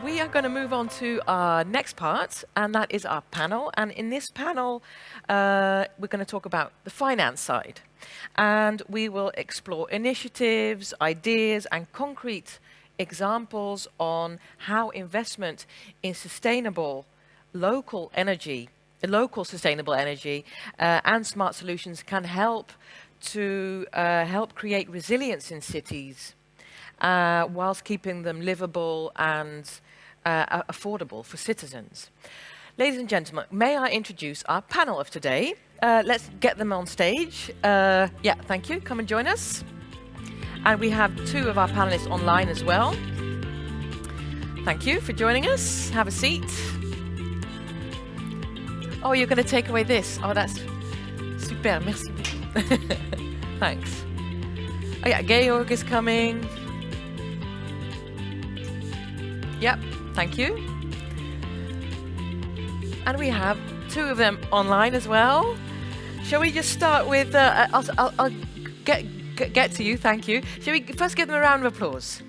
we are going to move on to our next part, and that is our panel. And in this panel, we're going to talk about the finance side. And we will explore initiatives, ideas, and concrete examples on how investment in sustainable local energy, sustainable energy, and smart solutions can help to help create resilience in cities, whilst keeping them livable and affordable for citizens. Ladies and gentlemen, may I introduce our panel of today. Let's get them on stage. Yeah, thank you. Come and join us. And we have two of our panelists online as well. Thank you for joining us. Have a seat. Oh, you're going to take away this. Oh, that's super. Merci beaucoup. Thanks. Oh yeah, Georg is coming. Yep, thank you. And we have two of them online as well. Shall we just start with, I'll get to you, thank you. Shall we first give them a round of applause?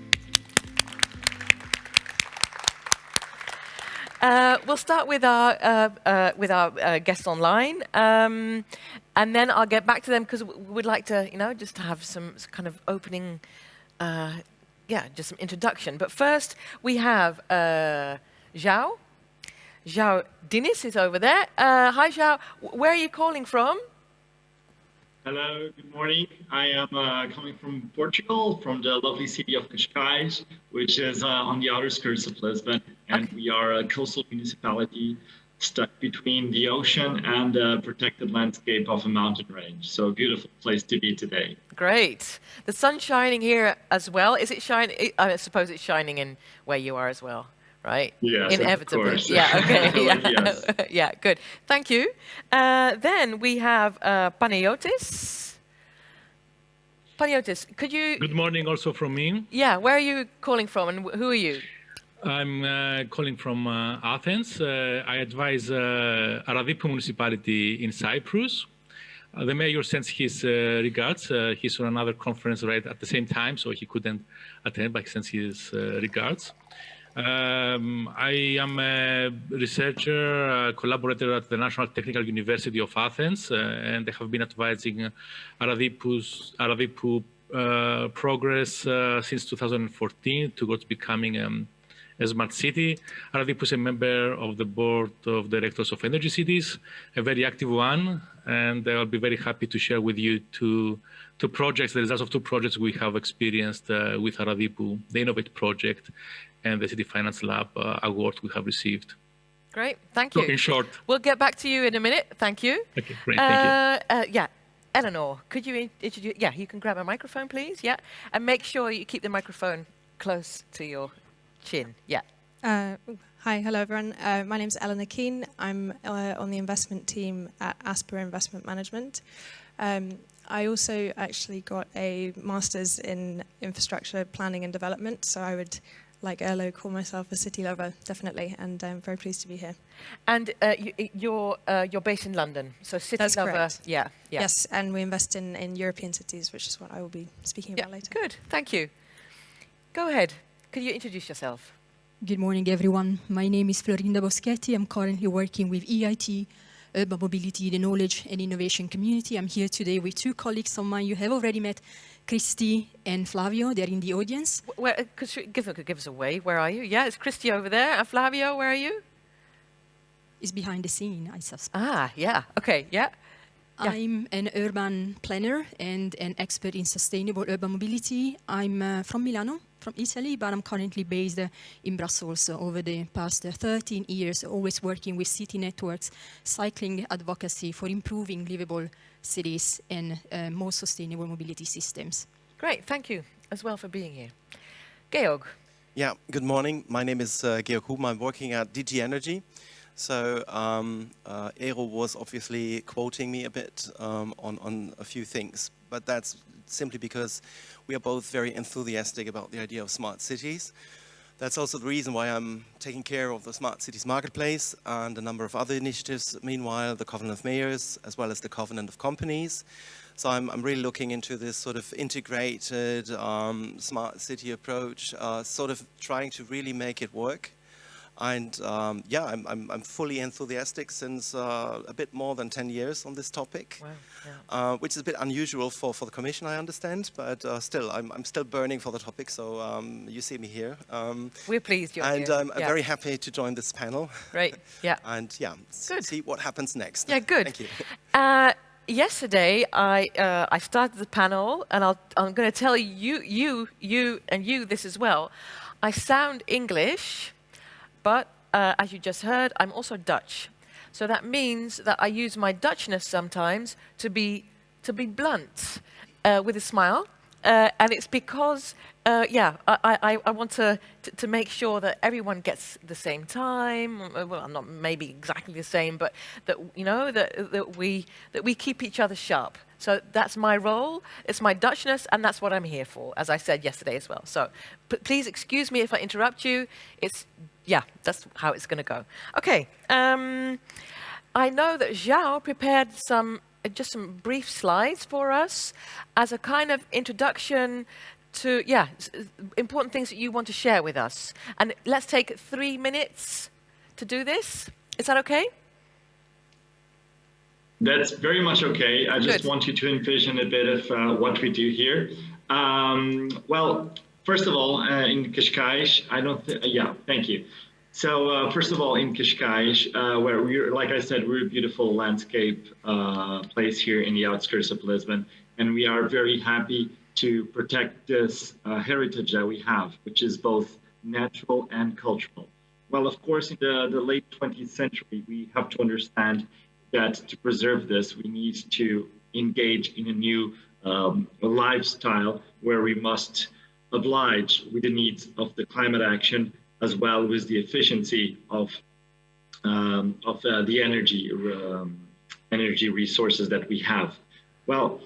We'll start with our guests online, and then I'll get back to them because we'd like to, just to have some kind of opening, just some introduction. But first, we have João. João Dinis is over there. Hi, João. Where are you calling from? Hello, good morning. I am coming from Portugal, from the lovely city of Cascais, which is on the outer skirts of Lisbon. And okay. We are a coastal municipality stuck between the ocean and the protected landscape of a mountain range. So a beautiful place to be today. Great. The sun's shining here as well. Is it shining? I suppose it's shining in where you are as well, right? Yes, inevitably. Of course. Yeah, okay. Yeah. Yes. Yeah, good. Thank you. Then we have Panayiotis. Panayiotis, could you... Good morning also from me. Yeah, where are you calling from and who are you? I'm calling from Athens. I advise Aradippou Municipality in Cyprus. The mayor sends his regards. He's on another conference right at the same time, so he couldn't attend, but he sends his regards. I am a researcher, collaborator at the National Technical University of Athens, and I have been advising Aradippou progress since 2014 towards becoming a smart city. Aradippou is a member of the board of directors of Energy Cities, a very active one, and I'll be very happy to share with you two projects, the results of two projects we have experienced with Aradippou, the Innovate project and the City Finance Lab award we have received. Great, thank you. So in short. We'll get back to you in a minute, thank you. Okay, great, thank you. Yeah, Eleanor, could you introduce, yeah, you can grab a microphone, please, yeah, and make sure you keep the microphone close to your chin, yeah. Hi, hello everyone. My name's Eleanor Keane. I'm on the investment team at Asper Investment Management. I also actually got a master's in infrastructure planning and development, so I would, like Erlo, call myself a city lover, definitely, and I'm very pleased to be here. And you're based in London, so city That's lover. Correct. Yeah. Yes, and we invest in European cities, which is what I will be speaking about later. Good, thank you. Go ahead. Could you introduce yourself? Good morning, everyone. My name is Florinda Boschetti. I'm currently working with EIT, Urban Mobility, the Knowledge and Innovation Community. I'm here today with two colleagues of mine. You have already met Christy and Flavio. They're in the audience. Could you give us a wave? Where are you? Yeah, it's Christy over there. And Flavio, where are you? It's behind the scene, I suspect. Ah, yeah. Okay, yeah. I'm an urban planner and an expert in sustainable urban mobility. I'm from Milano, from Italy, but I'm currently based in Brussels over the past 13 years, always working with city networks, cycling advocacy for improving livable cities and more sustainable mobility systems. Great, thank you as well for being here. Georg. Yeah, good morning. My name is Georg Houben. I'm working at DG Energy. So Eero was obviously quoting me a bit on a few things, but that's simply because we are both very enthusiastic about the idea of smart cities. That's also the reason why I'm taking care of the Smart Cities Marketplace and a number of other initiatives, meanwhile, the Covenant of Mayors, as well as the Covenant of Companies. So I'm really looking into this sort of integrated smart city approach, sort of trying to really make it work. And yeah, I'm fully enthusiastic since a bit more than 10 years on this topic, Wow, yeah. which is a bit unusual for the Commission, I understand, but still, I'm still burning for the topic, so you see me here. We're pleased you're and here. I'm very happy to join this panel. Great, yeah. And yeah, Good. see what happens next. Yeah, good. Thank you. Yesterday, I started the panel, and I'm going to tell you this as well. I sound English, but as you just heard, I'm also Dutch. So that means that I use my Dutchness sometimes to be blunt, with a smile, and it's because I want to make sure that everyone gets the same time. Well, not maybe exactly the same, but that that we keep each other sharp. So that's my role. It's my Dutchness, and that's what I'm here for, as I said yesterday as well. So please excuse me if I interrupt you. That's how it's going to go. Okay. I know that João prepared just some brief slides for us as a kind of introduction to, important things that you want to share with us. And let's take 3 minutes to do this. Is that okay? That's very much okay. I just Good. want you to envision a bit of what we do here. Well, first of all, in Cascais, thank you. So first of all, in Cascais, where we're, like I said, we're a beautiful landscape place here in the outskirts of Lisbon, and we are very happy to protect this heritage that we have, which is both natural and cultural. Well, of course, in the late 20th century, we have to understand that to preserve this, we need to engage in a new lifestyle where we must oblige with the needs of the climate action, as well as the efficiency of the energy resources that we have. Well,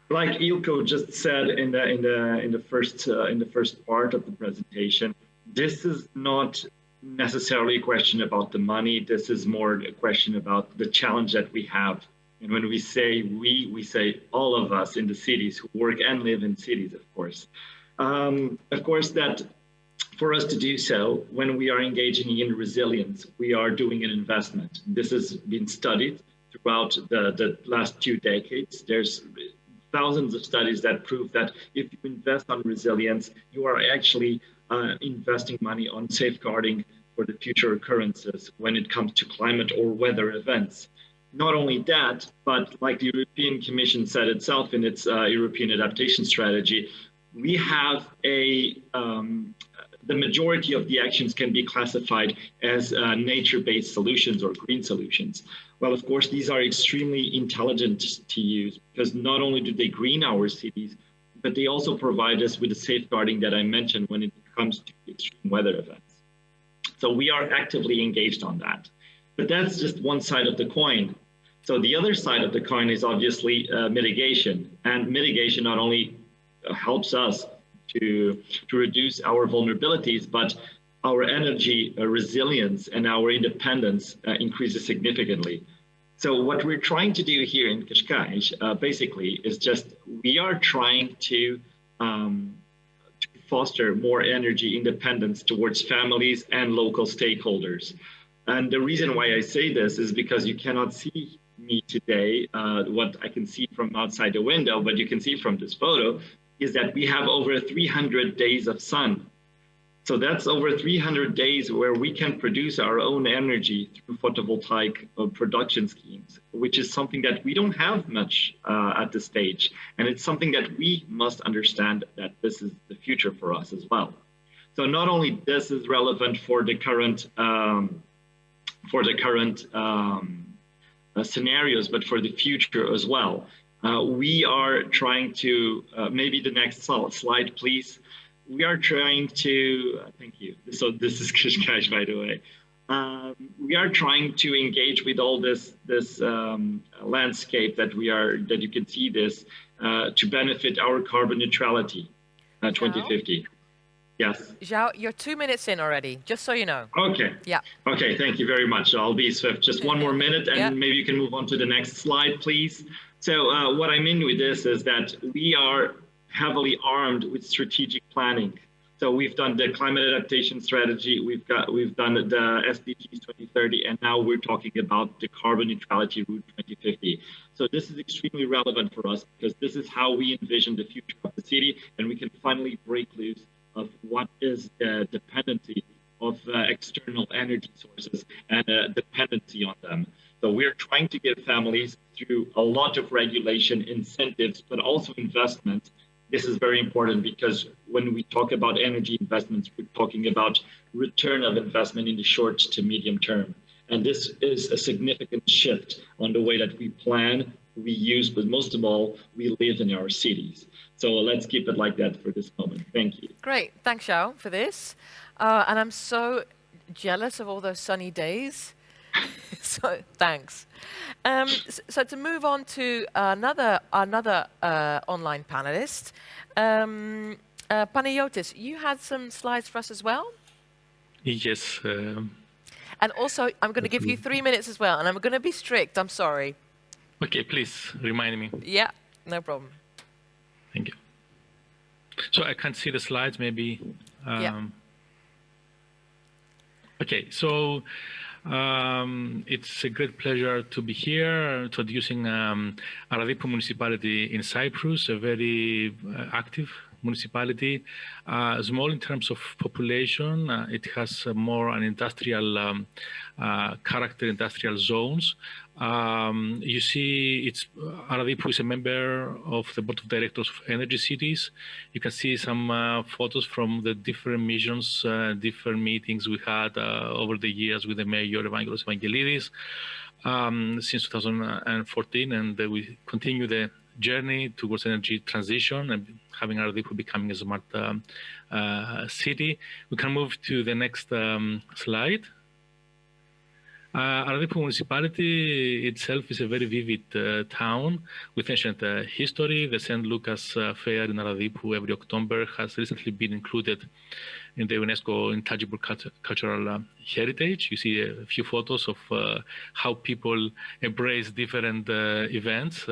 like Ilko just said in the first part of the presentation, this is not necessarily a question about the money. This is more a question about the challenge that we have. And when we say we say all of us in the cities who work and live in cities, of course. Of course, that for us to do so, when we are engaging in resilience, we are doing an investment. This has been studied throughout the last 2 decades. There's thousands of studies that prove that if you invest on resilience, you are actually investing money on safeguarding for the future occurrences when it comes to climate or weather events. Not only that, but like the European Commission said itself in its European adaptation strategy, we have the majority of the actions can be classified as nature-based solutions or green solutions. Well, of course, these are extremely intelligent to use because not only do they green our cities, but they also provide us with the safeguarding that I mentioned when it comes to extreme weather events. So we are actively engaged on that. But that's just one side of the coin. So the other side of the coin is obviously mitigation. And mitigation not only helps us to reduce our vulnerabilities, but our energy resilience and our independence increases significantly. So what we're trying to do here in Cascais basically is just we are trying to foster more energy independence towards families and local stakeholders. And the reason why I say this is because you cannot see me today, what I can see from outside the window, but you can see from this photo, is that we have over 300 days of sun. So that's over 300 days where we can produce our own energy through photovoltaic production schemes, which is something that we don't have much at this stage. And it's something that we must understand that this is the future for us as well. So not only this is relevant for the current scenarios, but for the future as well. We are trying to, maybe the next slide, please. We are trying to, thank you. So this is Cascais, by the way. We are trying to engage with all this landscape that you can see this to benefit our carbon neutrality 2050. Yes. João, you're 2 minutes in already, just so you know. Okay. Yeah. Okay, thank you very much. I'll be swift. Just one more minute, and maybe you can move on to the next slide, please. So what I mean with this is that we are heavily armed with strategic planning. So we've done the climate adaptation strategy, we've done the SDGs 2030, and now we're talking about the carbon neutrality route 2050. So this is extremely relevant for us because this is how we envision the future of the city, and we can finally break loose of what is the dependency of external energy sources and dependency on them. So we're trying to give families through a lot of regulation, incentives, but also investment. This is very important because when we talk about energy investments, we're talking about return of investment in the short to medium term. And this is a significant shift on the way that we plan, we use, but most of all, we live in our cities. So let's keep it like that for this moment. Thank you. Great. Thanks, João, for this. And I'm so jealous of all those sunny days. So thanks. So to move on to another online panelist, Panayiotis, you had some slides for us as well? Yes. And also, I'm going to give you 3 minutes as well, and I'm going to be strict. I'm sorry. Okay, please remind me. Yeah, no problem. Thank you. So I can't see the slides, maybe. Yeah. Okay, so it's a great pleasure to be here introducing Aradippou Municipality in Cyprus, a very active municipality, small in terms of population. It has more an industrial character, industrial zones. You see, Aradippou is a member of the board of directors of energy cities. You can see some photos from the different missions, different meetings we had over the years with the mayor Evangelos Evangelidis since 2014, and we continue the journey towards energy transition and having Aradippou becoming a smart city. We can move to the next slide. Aradippou Municipality itself is a very vivid town with ancient history. The St. Lucas Fair in Aradippou every October has recently been included in the UNESCO Intangible Cultural Heritage. You see a few photos of how people embrace different events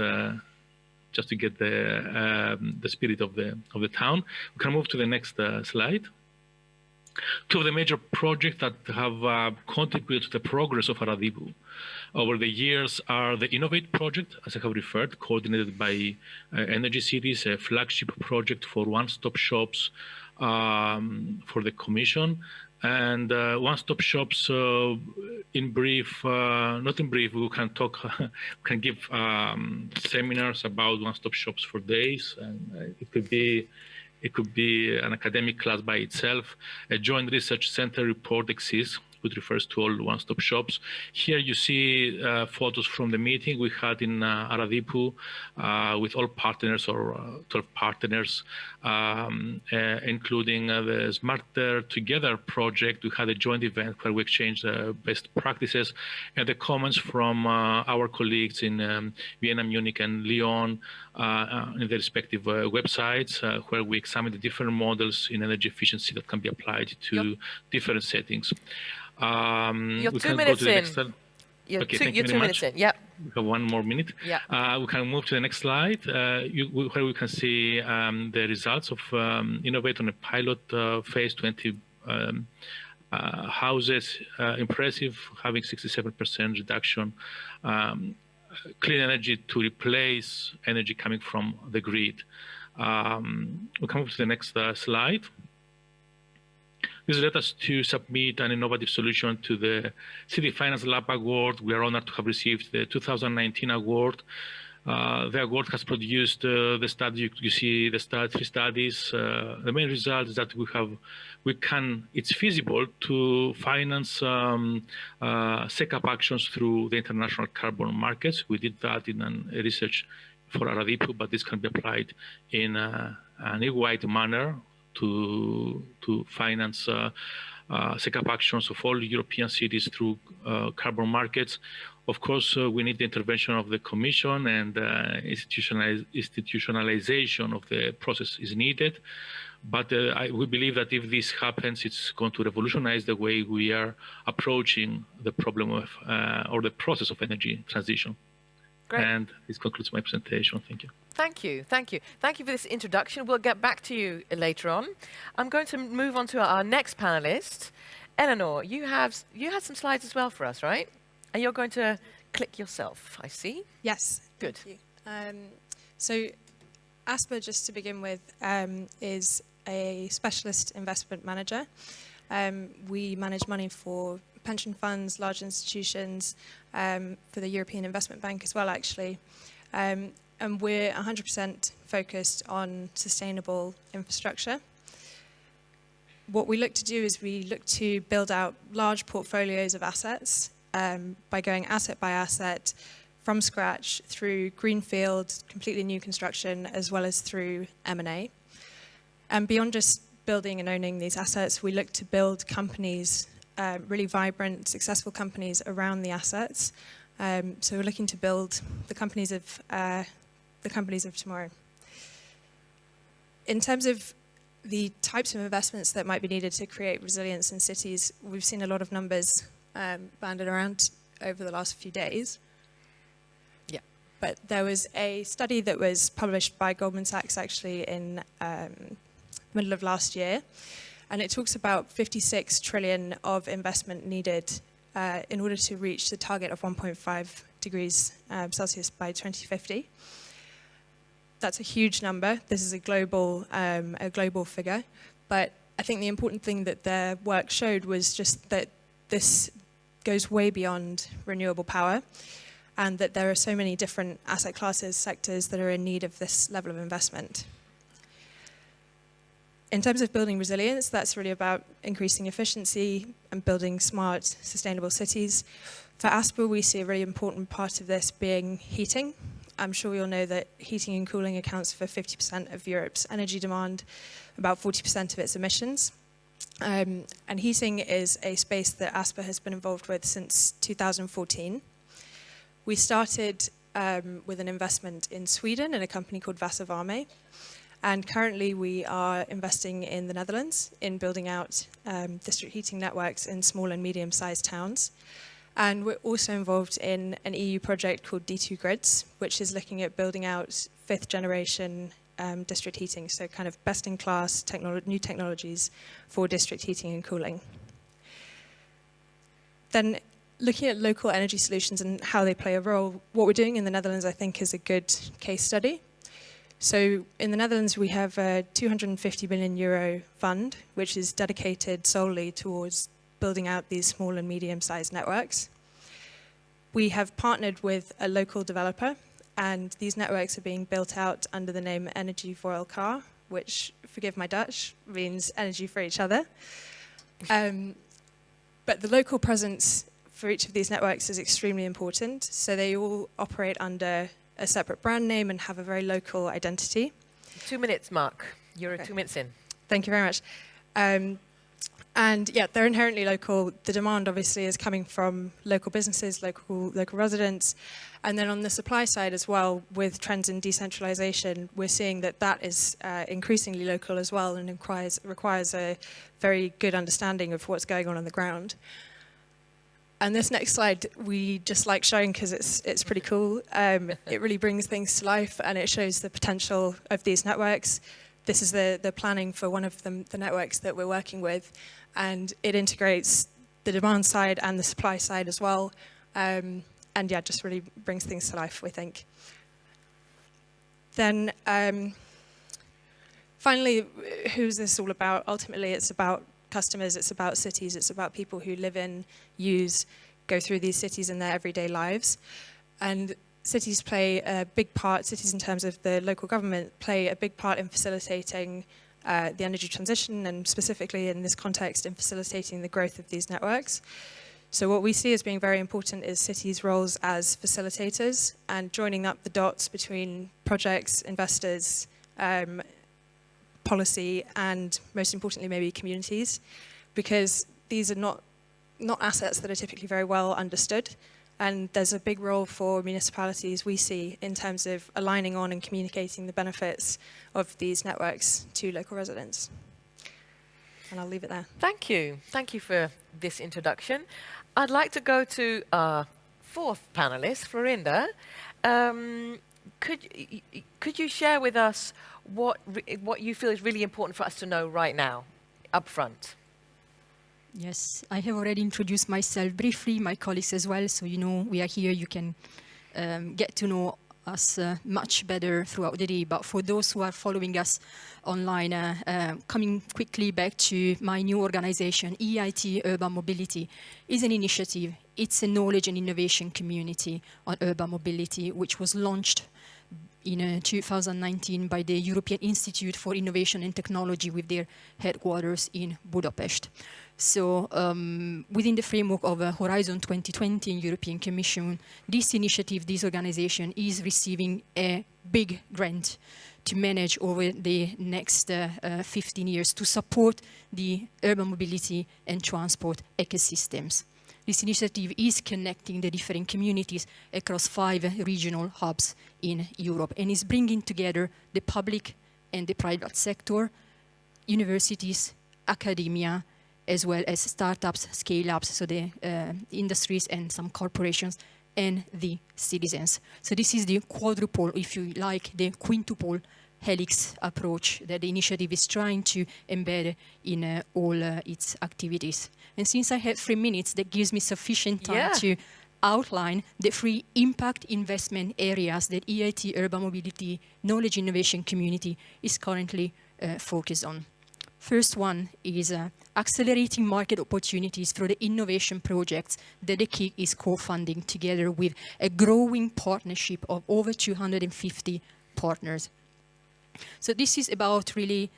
just to get the spirit of the town. We can move to the next slide. Two of the major projects that have contributed to the progress of Aradippou over the years are the Innovate project, as I have referred, coordinated by Energy Cities, a flagship project for one-stop shops for the Commission. And one-stop shops, in brief, not in brief, we can talk, we can give seminars about one-stop shops for days, and it could be an academic class by itself. A joint research center report exists, which refers to all one-stop shops. Here you see photos from the meeting we had in Aradippou with all partners, or 12 partners, including the Smarter Together project. We had a joint event where we exchanged best practices and the comments from our colleagues in Vienna, Munich, and Lyon in their respective websites, where we examined the different models in energy efficiency that can be applied to different settings. You're we 2 can minutes go to the in. next slide. You're Okay, two, thank you're you 2 very minutes much. in. Yeah. We have 1 more minute. Yeah. We can move to the next slide, where we can see the results of Innovate on a pilot phase, 20 houses, impressive, having 67% reduction, clean energy to replace energy coming from the grid. We can move to the next slide. This led us to submit an innovative solution to the City Finance Lab Award. We are honored to have received the 2019 award. The award has produced the study. You see the 3 studies. The main result is that it's feasible to finance SECAP actions through the international carbon markets. We did that in a research for Aradippou, but this can be applied in an EU-wide manner to finance SECAP actions of all European cities through carbon markets. Of course, we need the intervention of the Commission, and institutionalization of the process is needed. But we believe that if this happens, it's going to revolutionize the way we are approaching the problem of or the process of energy transition. Great. And this concludes my presentation. Thank you. Thank you, thank you. Thank you for this introduction. We'll get back to you later on. I'm going to move on to our next panelist. Eleanor, you had some slides as well for us, right? And you're going to click yourself, I see. Yes. Good. Thank you. So Asper, just to begin with, is a specialist investment manager. We manage money for pension funds, large institutions, for the European Investment Bank as well, actually. And we're 100% focused on sustainable infrastructure. What we look to do is we look to build out large portfolios of assets by going asset by asset from scratch through greenfield, completely new construction, as well as through M&A. And beyond just building and owning these assets, we look to build companies, really vibrant, successful companies around the assets. So we're looking to build the companies of tomorrow. In terms of the types of investments that might be needed to create resilience in cities, we've seen a lot of numbers banded around over the last few days. Yeah, but there was a study that was published by Goldman Sachs actually in the middle of last year, and it talks about 56 trillion of investment needed in order to reach the target of 1.5 degrees Celsius by 2050. That's a huge number. This is a global figure, but I think the important thing that their work showed was just that this goes way beyond renewable power, and that there are so many different asset classes, sectors that are in need of this level of investment. In terms of building resilience, that's really about increasing efficiency and building smart, sustainable cities. For Asper, we see a really important part of this being heating. I'm sure we all know that heating and cooling accounts for 50% of Europe's energy demand, about 40% of its emissions. And heating is a space that Asper has been involved with since 2014. We started with an investment in Sweden in a company called Vasavame. And currently we are investing in the Netherlands in building out district heating networks in small and medium-sized towns. And we're also involved in an EU project called D2 Grids, which is looking at building out fifth-generation district heating, so kind of best-in-class new technologies for district heating and cooling. Then looking at local energy solutions and how they play a role, what we're doing in the Netherlands, I think, is a good case study. So in the Netherlands, we have a 250 million euro fund, which is dedicated solely towards building out these small and medium-sized networks. We have partnered with a local developer, and these networks are being built out under the name Energy voor elkaar, which, forgive my Dutch, means energy for each other. But the local presence for each of these networks is extremely important, so they all operate under a separate brand name and have a very local identity. 2 minutes, Mark. You're okay. 2 minutes in. Thank you very much. And yeah, they're inherently local. The demand obviously is coming from local businesses, local residents. And then on the supply side as well, with trends in decentralization, we're seeing that that is increasingly local as well and requires a very good understanding of what's going on the ground. And this next slide, we just like showing because it's pretty cool. It really brings things to life and it shows the potential of these networks. This is the planning for one of the networks that we're working with, and it integrates the demand side and the supply side as well. And yeah, just really brings things to life, we think. Then finally, who's this all about? Ultimately, it's about customers, it's about cities, it's about people who live in, use, go through these cities in their everyday lives. And cities play a big part, cities in terms of the local government, play a big part in facilitating the energy transition, and specifically in this context in facilitating the growth of these networks. So what we see as being very important is cities' roles as facilitators and joining up the dots between projects, investors, policy, and most importantly maybe communities, because these are not assets that are typically very well understood, and there's a big role for municipalities we see in terms of aligning on and communicating the benefits of these networks to local residents. And I'll leave it there. Thank you. Thank you for this introduction. I'd like to go to our fourth panelist, Florinda, Could you share with us what you feel is really important for us to know right now, up front? Yes, I have already introduced myself briefly, my colleagues as well, so you know we are here. You can get to know us much better throughout the day. But for those who are following us online, coming quickly back to my new organization, EIT Urban Mobility is an initiative. It's a knowledge and innovation community on urban mobility, which was launched in 2019 by the European Institute for Innovation and Technology with their headquarters in Budapest. So within the framework of Horizon 2020 in European Commission, this initiative, this organization is receiving a big grant to manage over the next 15 years to support the urban mobility and transport ecosystems. This initiative is connecting the different communities across 5 regional hubs in Europe and is bringing together the public and the private sector, universities, academia, as well as startups, scale-ups, so the industries and some corporations, and the citizens. So this is the quadruple, if you like, the quintuple helix approach that the initiative is trying to embed in all its activities. And since I have 3 minutes, that gives me sufficient time to outline the 3 impact investment areas that EIT Urban Mobility Knowledge Innovation Community is currently focused on. First one is accelerating market opportunities through the innovation projects that the KIC is co-funding together with a growing partnership of over 250 partners. So this is about really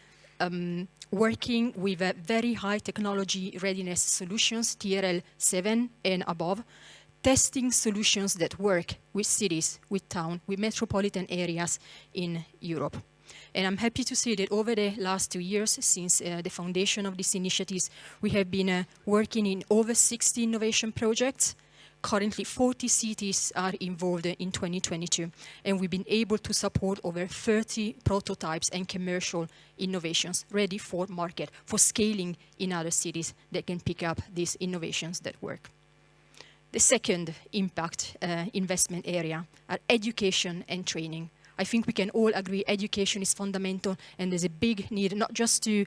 working with very high technology readiness solutions, TRL 7 and above, testing solutions that work with cities, with towns, with metropolitan areas in Europe. And I'm happy to say that over the last 2 years, since the foundation of these initiatives, we have been working in over 60 innovation projects. Currently, 40 cities are involved in 2022, and we've been able to support over 30 prototypes and commercial innovations ready for market, for scaling in other cities that can pick up these innovations that work. The second impact investment area are education and training. I think we can all agree education is fundamental, and there's a big need not just to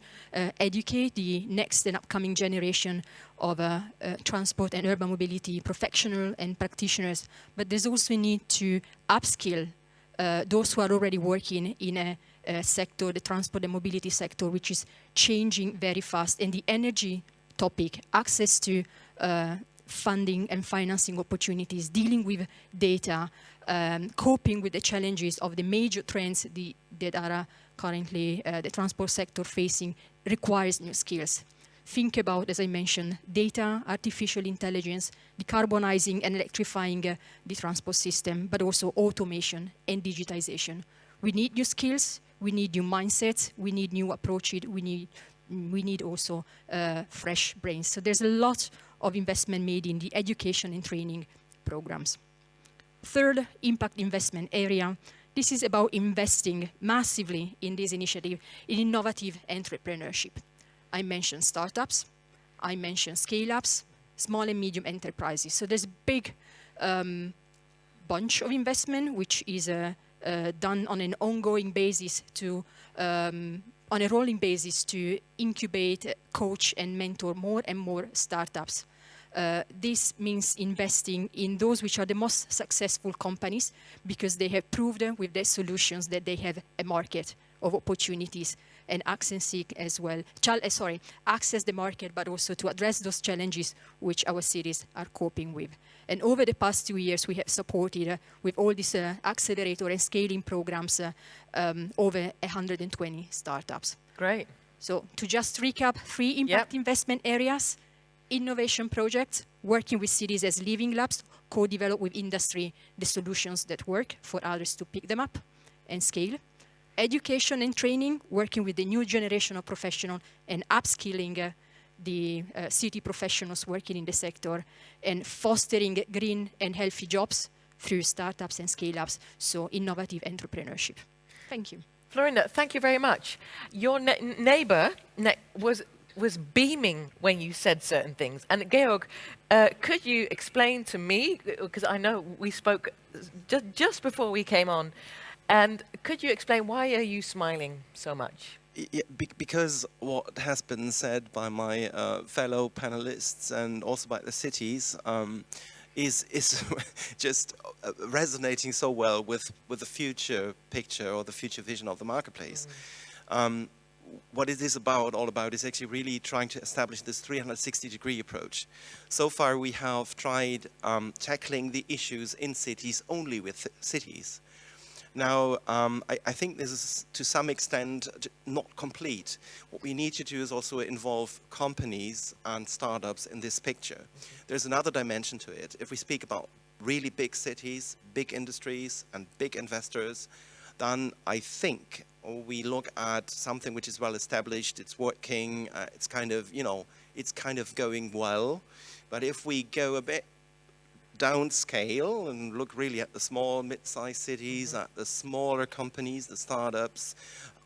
educate the next and upcoming generation of transport and urban mobility professionals and practitioners, but there's also a need to upskill those who are already working in a sector, the transport and mobility sector, which is changing very fast. And the energy topic, access to funding and financing opportunities, dealing with data, coping with the challenges of the major trends that are currently the transport sector facing requires new skills. Think about, as I mentioned, data, artificial intelligence, decarbonizing and electrifying the transport system, but also automation and digitization. We need new skills, we need new mindsets, we need new approaches, we need also fresh brains. So there's a lot of investment made in the education and training programs. Third impact investment area, this is about investing massively in this initiative in innovative entrepreneurship. I mentioned startups, I mentioned scale-ups, small and medium enterprises. So there's a big bunch of investment which is done on an ongoing basis on a rolling basis to incubate, coach, and mentor more and more startups. This means investing in those which are the most successful companies because they have proved with their solutions that they have a market of opportunities and access as well. Access the market, but also to address those challenges which our cities are coping with. And over the past 2 years, we have supported with all these accelerator and scaling programs over 120 startups. Great. So to just recap, 3 impact investment areas: innovation projects, working with cities as living labs, co-develop with industry the solutions that work for others to pick them up and scale. Education and training, working with the new generation of professionals and upskilling the city professionals working in the sector, and fostering green and healthy jobs through startups and scale-ups, so innovative entrepreneurship. Thank you. Florinda, thank you very much. Your neighbor was was beaming when you said certain things. And Georg, could you explain to me, because I know we spoke just before we came on, and could you explain why are you smiling so much? Yeah, because what has been said by my fellow panelists and also by the cities is just resonating so well with the future picture or the future vision of the marketplace. What it is all about is actually really trying to establish this 360-degree approach. So far we have tried tackling the issues in cities only with cities. Now, I think this is to some extent not complete. What we need to do is also involve companies and startups in this picture. There's another dimension to it. If we speak about really big cities, big industries, and big investors, then I think we look at something which is well established, it's working, it's kind of, it's kind of going well. But if we go a bit downscale and look really at the small, mid-sized cities, at the smaller companies, the startups,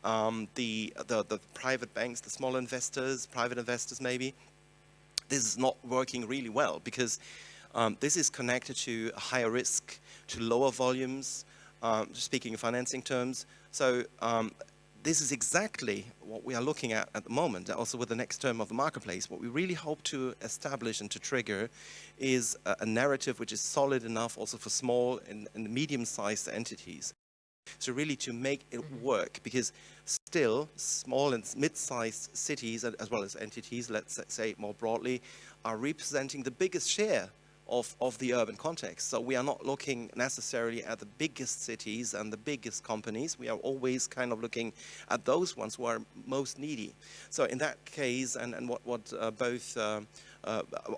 the private banks, the small investors, private investors maybe, this is not working really well because this is connected to a higher risk, to lower volumes, speaking in financing terms. So this is exactly what we are looking at the moment, also with the next term of the marketplace. What we really hope to establish and to trigger is a narrative which is solid enough also for small and medium-sized entities. So really to make it work, because still small and mid-sized cities as well as entities, let's say more broadly, are representing the biggest share of the urban context. So we are not looking necessarily at the biggest cities and the biggest companies. We are always kind of looking at those ones who are most needy. So in that case, and what both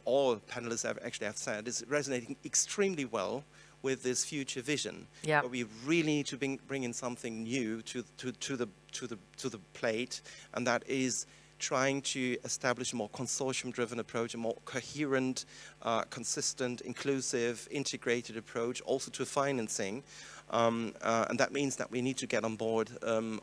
all panelists have said is resonating extremely well with this future vision. Yeah. We really need to bring in something new to the plate, and that is trying to establish a more consortium-driven approach, a more coherent, consistent, inclusive, integrated approach, also to financing. And that means that we need to get on board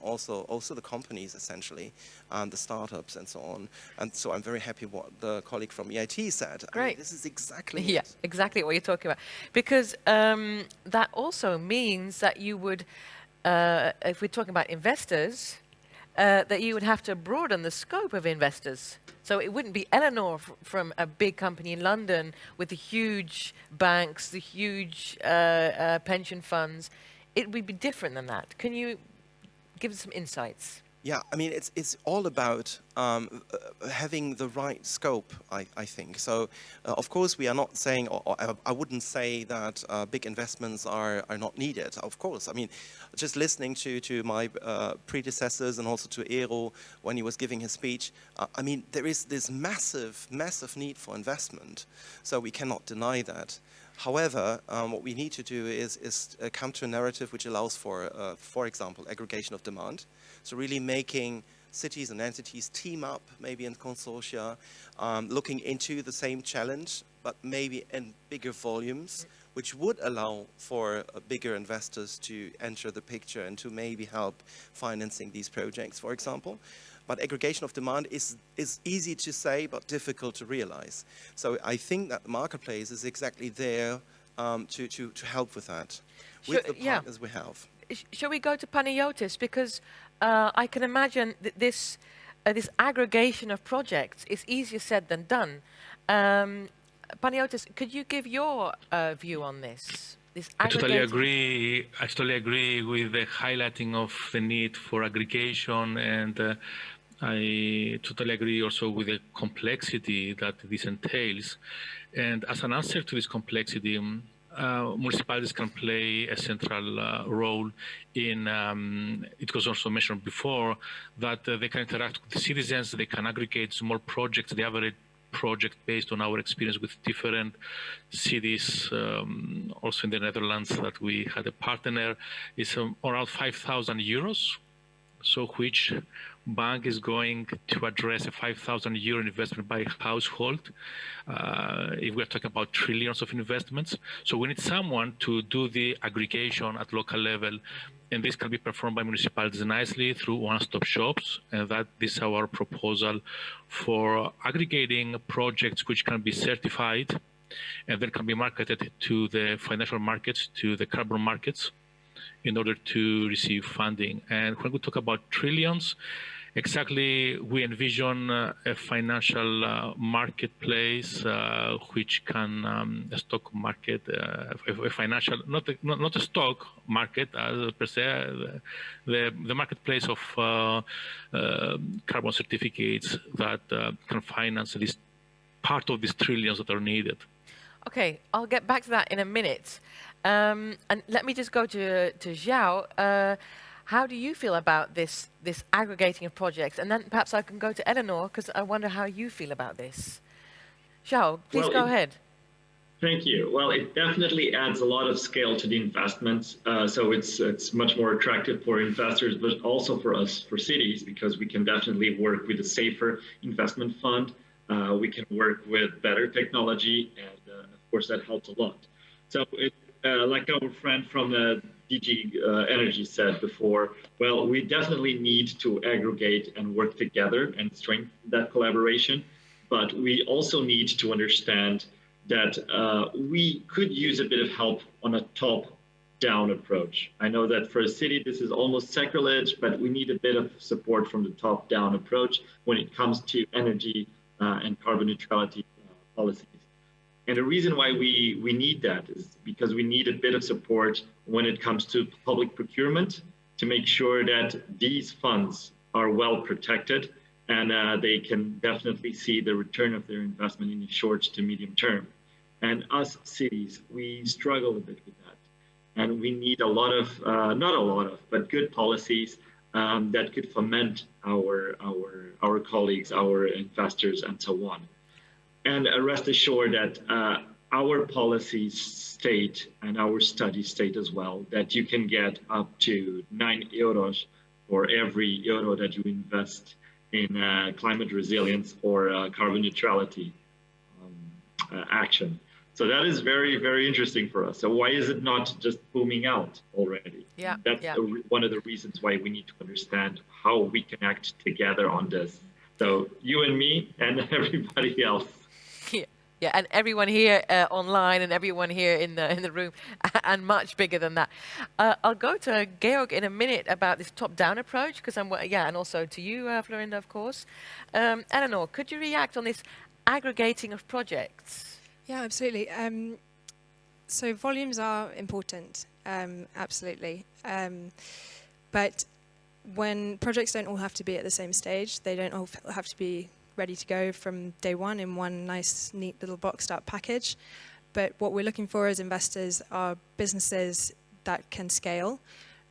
also the companies, essentially, and the startups and so on. And so I'm very happy what the colleague from EIT said. Great. I mean, this is exactly Yeah, it. exactly what you're talking about. Because that also means that you would, if we're talking about investors, that you would have to broaden the scope of investors. So it wouldn't be Eleanor from a big company in London with the huge banks, the huge pension funds. It would be different than that. Can you give us some insights? Yeah, I mean, it's all about having the right scope, I think. So, of course, we are not saying, or I wouldn't say that big investments are not needed. Of course, I mean, just listening to my predecessors and also to Eero when he was giving his speech, I mean, there is this massive need for investment. So we cannot deny that. However, what we need to do is come to a narrative which allows for example, aggregation of demand. So really making cities and entities team up, maybe in consortia, looking into the same challenge, but maybe in bigger volumes, which would allow for bigger investors to enter the picture and to maybe help financing these projects, for example. But aggregation of demand is easy to say, but difficult to realize. So I think that the marketplace is exactly there to help with that, with the partners we have. Shall we go to Panayiotis? Because I can imagine that this aggregation of projects is easier said than done. Panayiotis, could you give your view on this? I totally agree. I totally agree with the highlighting of the need for aggregation, and I totally agree also with the complexity that this entails. And as an answer to this complexity, municipalities can play a central role in, it was also mentioned before, that they can interact with the citizens, they can aggregate small projects, the average project based on our experience with different cities, also in the Netherlands that we had a partner, is around 5,000 euros. So which bank is going to address a 5,000 euro investment by household if we're talking about trillions of investments? So we need someone to do the aggregation at local level, and this can be performed by municipalities nicely through one-stop shops, and that this is our proposal for aggregating projects which can be certified and then can be marketed to the financial markets, to the carbon markets, in order to receive funding. And when we talk about trillions, exactly, we envision a financial marketplace which can, a stock market, a financial, not a stock market per se, the marketplace of carbon certificates that can finance this part of these trillions that are needed. Okay, I'll get back to that in a minute. And let me just go to João. How do you feel about this aggregating of projects? And then perhaps I can go to Eleanor, because I wonder how you feel about this. João, please go ahead. Thank you. Well, it definitely adds a lot of scale to the investments. So it's much more attractive for investors, but also for us, for cities, because we can definitely work with a safer investment fund. We can work with better technology, and of course that helps a lot. So like our friend from DG Energy said before, well, we definitely need to aggregate and work together and strengthen that collaboration. But we also need to understand that we could use a bit of help on a top-down approach. I know that for a city, this is almost sacrilege, but we need a bit of support from the top-down approach when it comes to energy and carbon neutrality policies. And the reason why we need that is because we need a bit of support when it comes to public procurement to make sure that these funds are well protected and they can definitely see the return of their investment in the short to medium term. And us cities, we struggle a bit with that. And we need a lot of, not a lot of, but good policies that could foment our colleagues, our investors, and so on. And rest assured that our policies state, and our studies state as well, that you can get up to 9 euros for every euro that you invest in climate resilience or carbon neutrality action. So that is very, very interesting for us. So why is it not just booming out already? Yeah, that's one of the reasons why we need to understand how we can act together on this. So you and me and everybody else. Yeah, and everyone here online and everyone here in the room, and much bigger than that. I'll go to Georg in a minute about this top-down approach, because and also to you, Florinda, of course. Eleanor, could you react on this aggregating of projects? Yeah, absolutely. So volumes are important, absolutely. But when projects don't all have to be at the same stage, they don't all have to be ready to go from day one in one nice, neat little boxed up package. But what we're looking for as investors are businesses that can scale.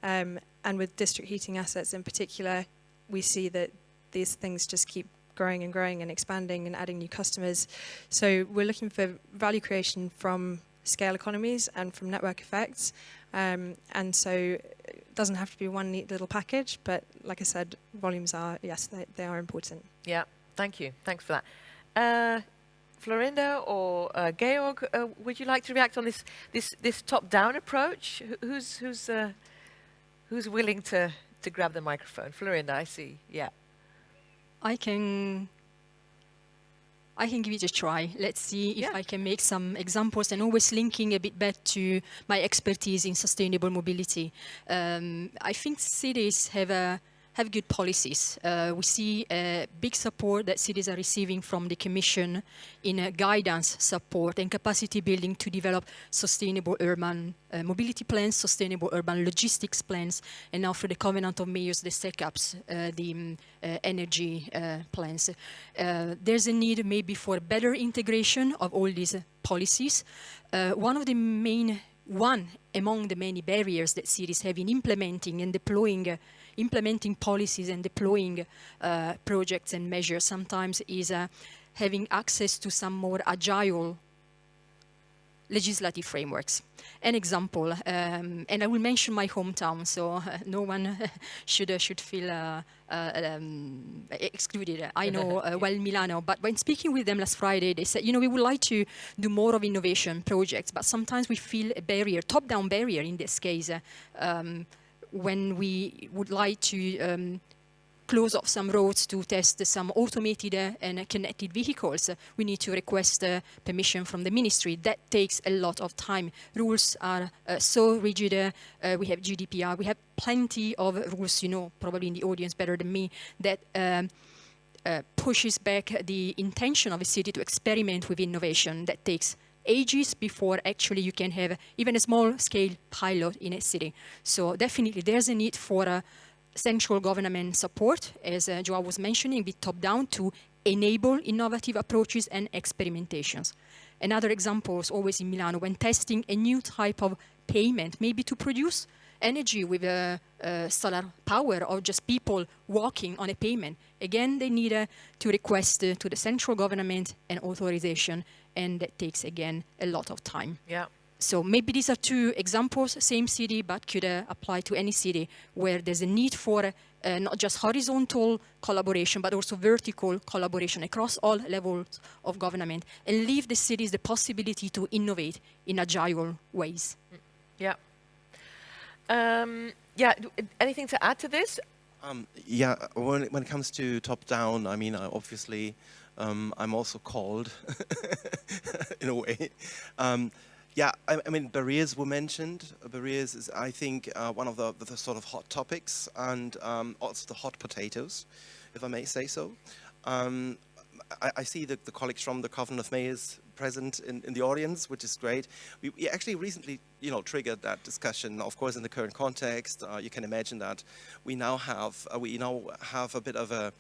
And with district heating assets in particular, we see that these things just keep growing and growing and expanding and adding new customers. So we're looking for value creation from scale economies and from network effects. And so it doesn't have to be one neat little package, but like I said, volumes are, yes, they are important. Yeah. Thank you. Thanks for that. Florinda or Georg, would you like to react on this top-down approach? Who's willing to grab the microphone? Florinda, I see. Yeah. I can give it a try. Let's see if I can make some examples, and always linking a bit back to my expertise in sustainable mobility. I think cities have good policies. We see big support that cities are receiving from the Commission in guidance support and capacity building to develop sustainable urban mobility plans, sustainable urban logistics plans, and now for the Covenant of Mayors, the SECAPs, the energy plans. There's a need maybe for better integration of all these policies. One among the many barriers that cities have in implementing and deploying implementing policies and deploying projects and measures sometimes is having access to some more agile legislative frameworks. An example, and I will mention my hometown, so no one should feel excluded. I know well Milano, but when speaking with them last Friday, they said, we would like to do more of innovation projects, but sometimes we feel a barrier, top-down barrier in this case, when we would like to close off some roads to test some automated and connected vehicles. We need to request permission from the ministry. That takes a lot of time. Rules are so rigid. We have GDPR. We have plenty of rules, probably in the audience better than me, that pushes back the intention of a city to experiment with innovation. That takes ages before actually you can have even a small-scale pilot in a city. So definitely there's a need for central government support, as João was mentioning, be top-down to enable innovative approaches and experimentations. Another example is always in Milano, when testing a new type of payment, maybe to produce energy with solar power or just people walking on a payment. Again, they need to request to the central government an authorization, and that takes, again, a lot of time. Yeah. So maybe these are two examples, same city, but could apply to any city where there's a need for not just horizontal collaboration, but also vertical collaboration across all levels of government, and leave the cities the possibility to innovate in agile ways. Yeah. Anything to add to this? When it comes to top-down, I mean, obviously, I'm also called in a way. I mean, barriers were mentioned. Barriers is, I think, one of the sort of hot topics, and also the hot potatoes, if I may say so. I see the colleagues from the Covenant of Mayors present in the audience, which is great. We actually recently, triggered that discussion. Of course, in the current context, you can imagine that we now have a bit of a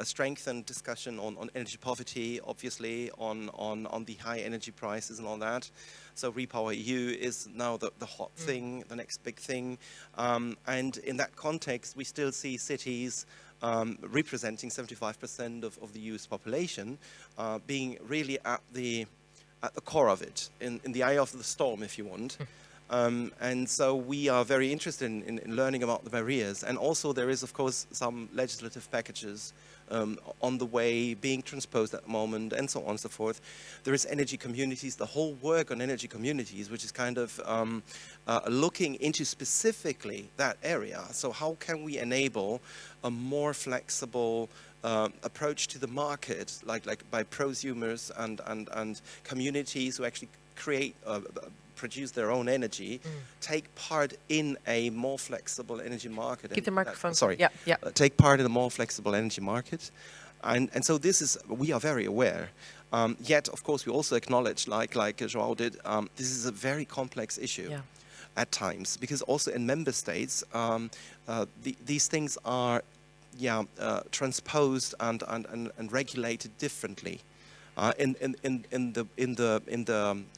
strengthened discussion on energy poverty, obviously, on the high energy prices and all that. So Repower EU is now the hot thing, the next big thing. And in that context, we still see cities representing 75% of the EU's population being really at the core of it, in the eye of the storm, if you want. And so we are very interested in learning about the barriers. And also there is, of course, some legislative packages on the way, being transposed at the moment, and so on and so forth. There is energy communities, the whole work on energy communities, which is kind of looking into specifically that area. So how can we enable a more flexible approach to the market, like by prosumers and communities who actually create produce their own energy, take part in a more flexible energy market. Keep the microphone. Sorry. Yeah. Take part in a more flexible energy market. And so we are very aware. Yet, of course, we also acknowledge, like João did, this is a very complex issue at times, because also in member states, these things are transposed and regulated differently. In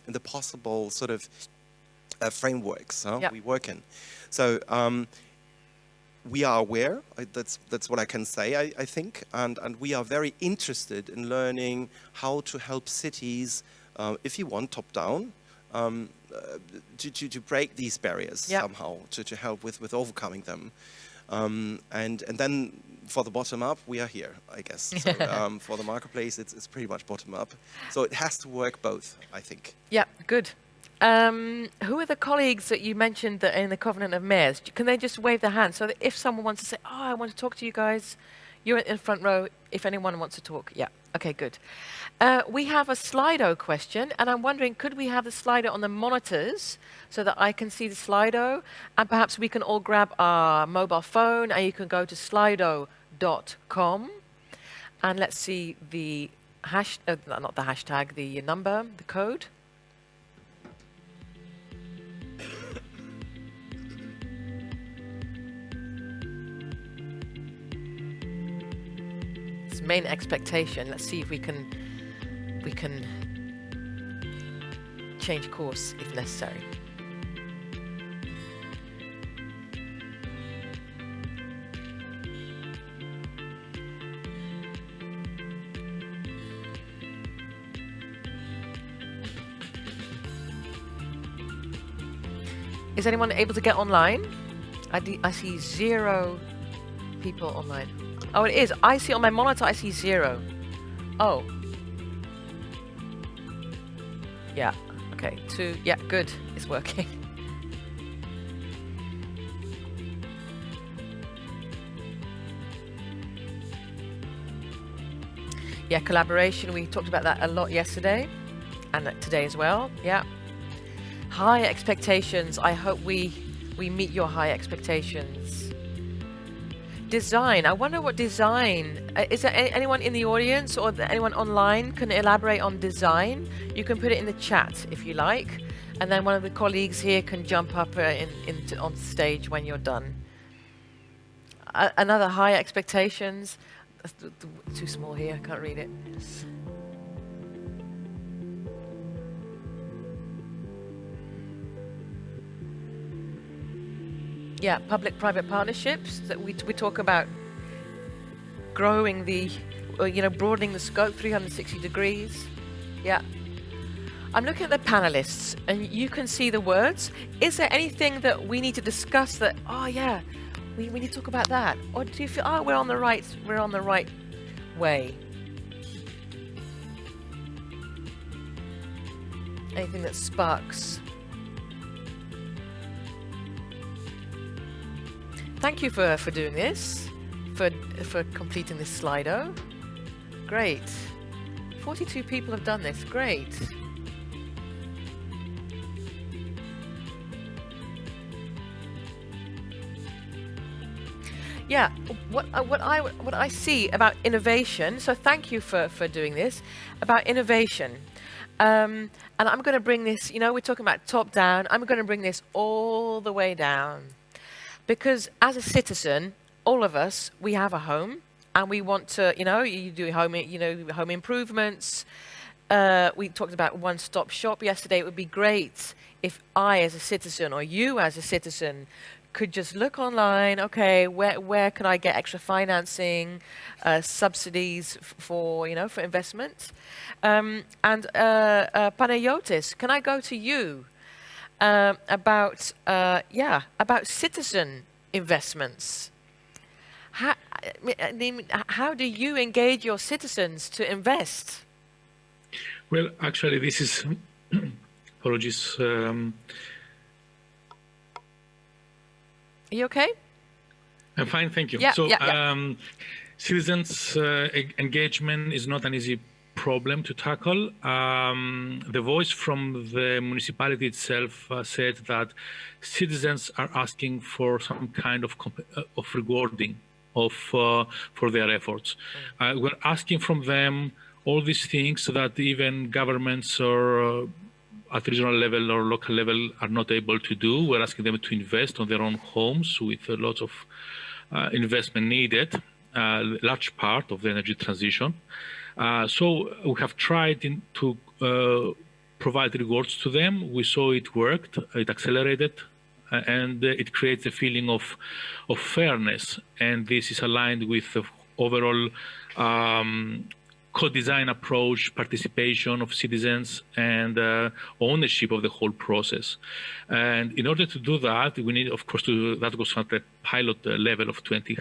the possible sort of frameworks we work in. So we are aware, that's what I can say, I think, and we are very interested in learning how to help cities, if you want, top down, to break these barriers somehow, to help with overcoming them. And then for the bottom up, we are here, I guess. So, for the marketplace, it's pretty much bottom up. So it has to work both, I think. Yeah, good. Who are the colleagues that you mentioned that are in the Covenant of Mayors? Can they just wave their hand so that if someone wants to say, I want to talk to you guys, you're in the front row, if anyone wants to talk. Yeah, okay, good. We have a Slido question, and I'm wondering, could we have the Slido on the monitors so that I can see the Slido? And perhaps we can all grab our mobile phone, and you can go to slido.com. And let's see the not the hashtag, the number, the code. It's main expectation. Let's see if we can change course if necessary. Is anyone able to get online? I see 0 people online. Oh, it is. I see on my monitor, I see 0. Oh. Yeah. Okay. 2. Yeah, good. It's working. Yeah, collaboration. We talked about that a lot yesterday and today as well. Yeah. High expectations. I hope we meet your high expectations. Design. I wonder what design. Is there anyone in the audience or anyone online can elaborate on design? You can put it in the chat if you like, and then one of the colleagues here can jump up on stage when you're done. Another high expectations. That's too small here. I can't read it. Yeah, public-private partnerships. That we talk about growing the, broadening the scope 360 degrees. Yeah. I'm looking at the panelists, and you can see the words. Is there anything that we need to discuss that? Oh yeah, we need to talk about that. Or do you feel we're on the right way? Anything that sparks? Thank you for doing this, for completing this Slido. Great. 42 people have done this. Great. Yeah, what I see about innovation. So thank you for doing this about innovation. And I'm going to bring this. We're talking about top down. I'm going to bring this all the way down. Because as a citizen, all of us, we have a home, and we want to, you do home improvements. We talked about one-stop shop yesterday. It would be great if I, as a citizen, or you, as a citizen, could just look online. Okay, where can I get extra financing, subsidies for investment? And Panayiotis, can I go to you? About citizen investments. How do you engage your citizens to invest? Well, actually, this is apologies. Are you okay? I'm fine, thank you. Citizens' engagement is not an easy problem to tackle. The voice from the municipality itself said that citizens are asking for some kind of rewarding for their efforts. We're asking from them all these things that even governments or at regional level or local level are not able to do. We're asking them to invest on their own homes with a lot of investment needed, large part of the energy transition. So we have tried to provide rewards to them. We saw it worked, it accelerated, and it creates a feeling of fairness. And this is aligned with the overall co-design approach, participation of citizens, and ownership of the whole process. And in order to do that, we need, of course, that goes at the pilot level of 20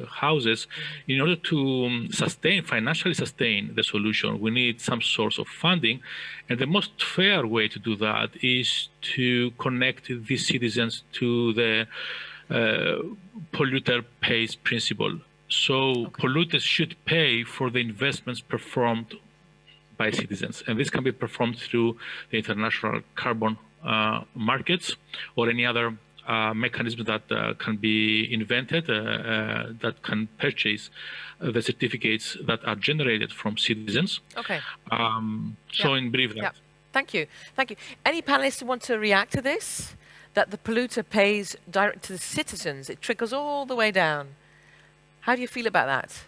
houses. In order to financially sustain the solution, we need some source of funding. And the most fair way to do that is to connect these citizens to the polluter pays principle. So polluters should pay for the investments performed by citizens. And this can be performed through the international carbon markets or any other mechanism that can be invented that can purchase the certificates that are generated from citizens. Okay. So in brief, that. Yeah. Thank you. Thank you. Any panelists who want to react to this? That the polluter pays direct to the citizens. It trickles all the way down. How do you feel about that?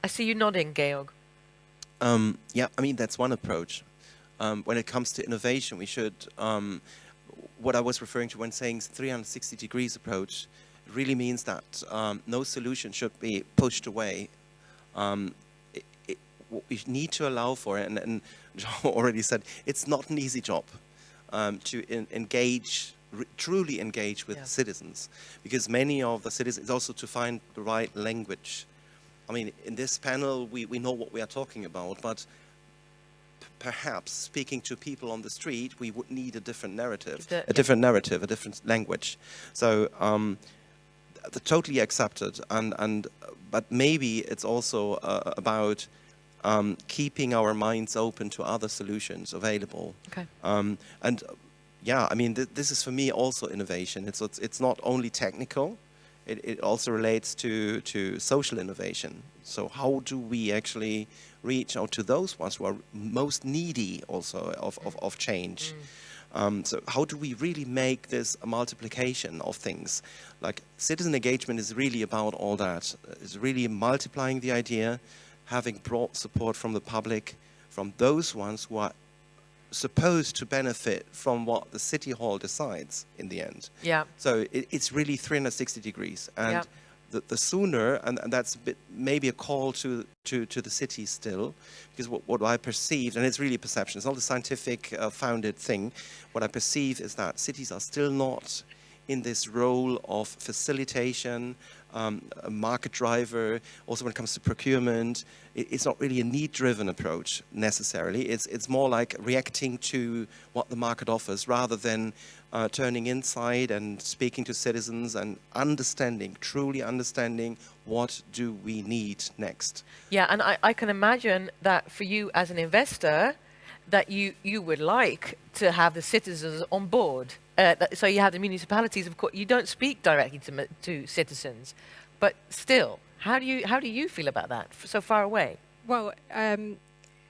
I see you nodding, Georg. Yeah, I mean, that's one approach. When it comes to innovation, we should, what I was referring to when saying 360 degrees approach, really means that no solution should be pushed away. We need to allow for it, and João already said, it's not an easy job. engage, truly engage with citizens, because many of the citizens also to find the right language. I mean, in this panel, we know what we are talking about, but perhaps speaking to people on the street, we would need a different narrative, a different language. So totally accepted, but maybe it's also about keeping our minds open to other solutions available. Okay. And yeah, I mean, this is for me also innovation. It's not only technical. It also relates to social innovation. So how do we actually reach out to those ones who are most needy also of change? So how do we really make this a multiplication of things? Like citizen engagement is really about all that. It's really multiplying the idea, having broad support from the public, from those ones who are supposed to benefit from what the city hall decides in the end. Yeah. So it's really 360 degrees, and the sooner, and that's a bit, maybe a call to the city still, because what I perceived, and it's really perception, it's not a scientific founded thing. What I perceive is that cities are still not in this role of facilitation, a market driver. Also when it comes to procurement, it's not really a need-driven approach necessarily. It's more like reacting to what the market offers rather than turning inside and speaking to citizens and truly understanding what do we need next. Yeah, and I can imagine that for you as an investor, that you would like to have the citizens on board. So you have the municipalities, of course, you don't speak directly to citizens, but still, how do you feel about that, so far away? Well,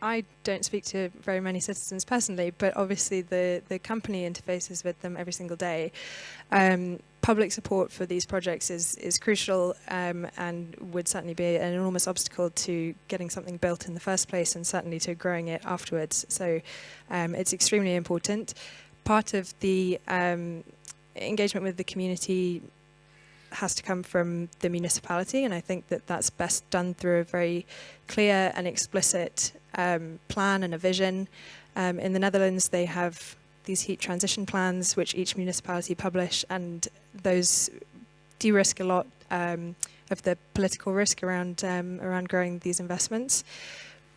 I don't speak to very many citizens personally, but obviously the company interfaces with them every single day. Public support for these projects is crucial and would certainly be an enormous obstacle to getting something built in the first place and certainly to growing it afterwards. So it's extremely important. Part of the engagement with the community has to come from the municipality, and I think that that's best done through a very clear and explicit plan and a vision. In the Netherlands, they have these heat transition plans, which each municipality publish, and those de-risk a lot of the political risk around growing these investments.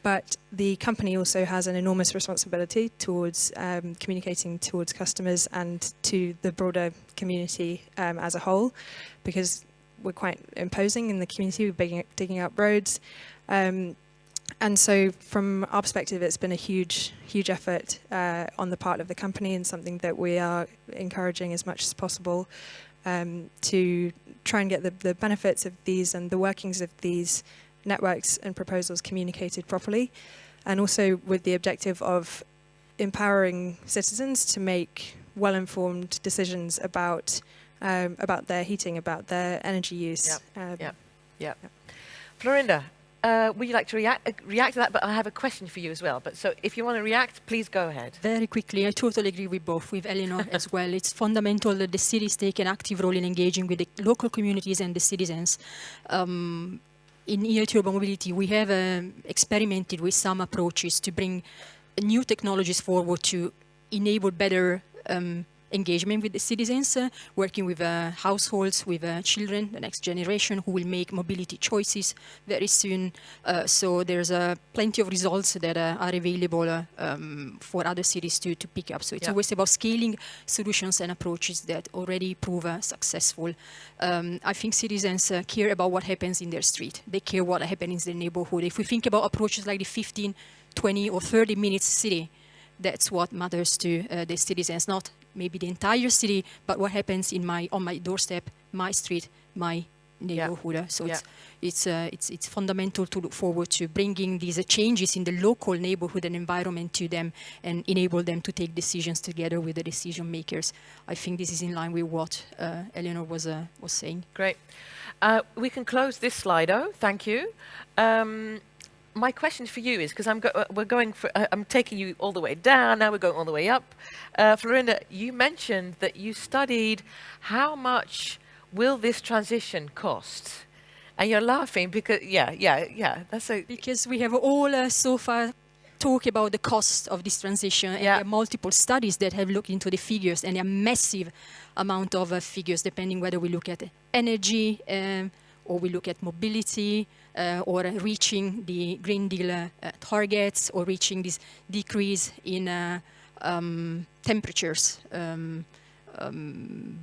But the company also has an enormous responsibility towards communicating towards customers and to the broader community as a whole, because we're quite imposing in the community. We're digging up roads. And so from our perspective, it's been a huge effort on the part of the company, and something that we are encouraging as much as possible to try and get the benefits of these and the workings of these networks and proposals communicated properly, and also with the objective of empowering citizens to make well-informed decisions about their heating, about their energy use. Yeah. Florinda, would you like to react to that? But I have a question for you as well. But so if you want to react, please go ahead. Very quickly, I totally agree with both, with Eleanor as well. It's fundamental that the cities take an active role in engaging with the local communities and the citizens. In EIT Urban Mobility, we have experimented with some approaches to bring new technologies forward to enable better engagement with the citizens, working with households, with children, the next generation, who will make mobility choices very soon. So there's plenty of results that are available for other cities to pick up. So it's always about scaling solutions and approaches that already prove successful. I think citizens care about what happens in their street. They care what happens in the neighborhood. If we think about approaches like the 15, 20 or 30 minutes city, that's what matters to the citizens, not maybe the entire city, but what happens on my doorstep, my street, my neighborhood. So it's fundamental to look forward to bringing these changes in the local neighborhood and environment to them and enable them to take decisions together with the decision makers. I think this is in line with what Eleanor was saying. Great. We can close this Slido. Thank you. My question for you is, because I'm taking you all the way down, now we're going all the way up. Florinda, you mentioned that you studied how much will this transition cost? And you're laughing because, that's because we have all so far talk about the cost of this transition. And there are multiple studies that have looked into the figures, and a massive amount of figures, depending whether we look at energy or we look at mobility, or reaching the Green Deal targets, or reaching this decrease in temperatures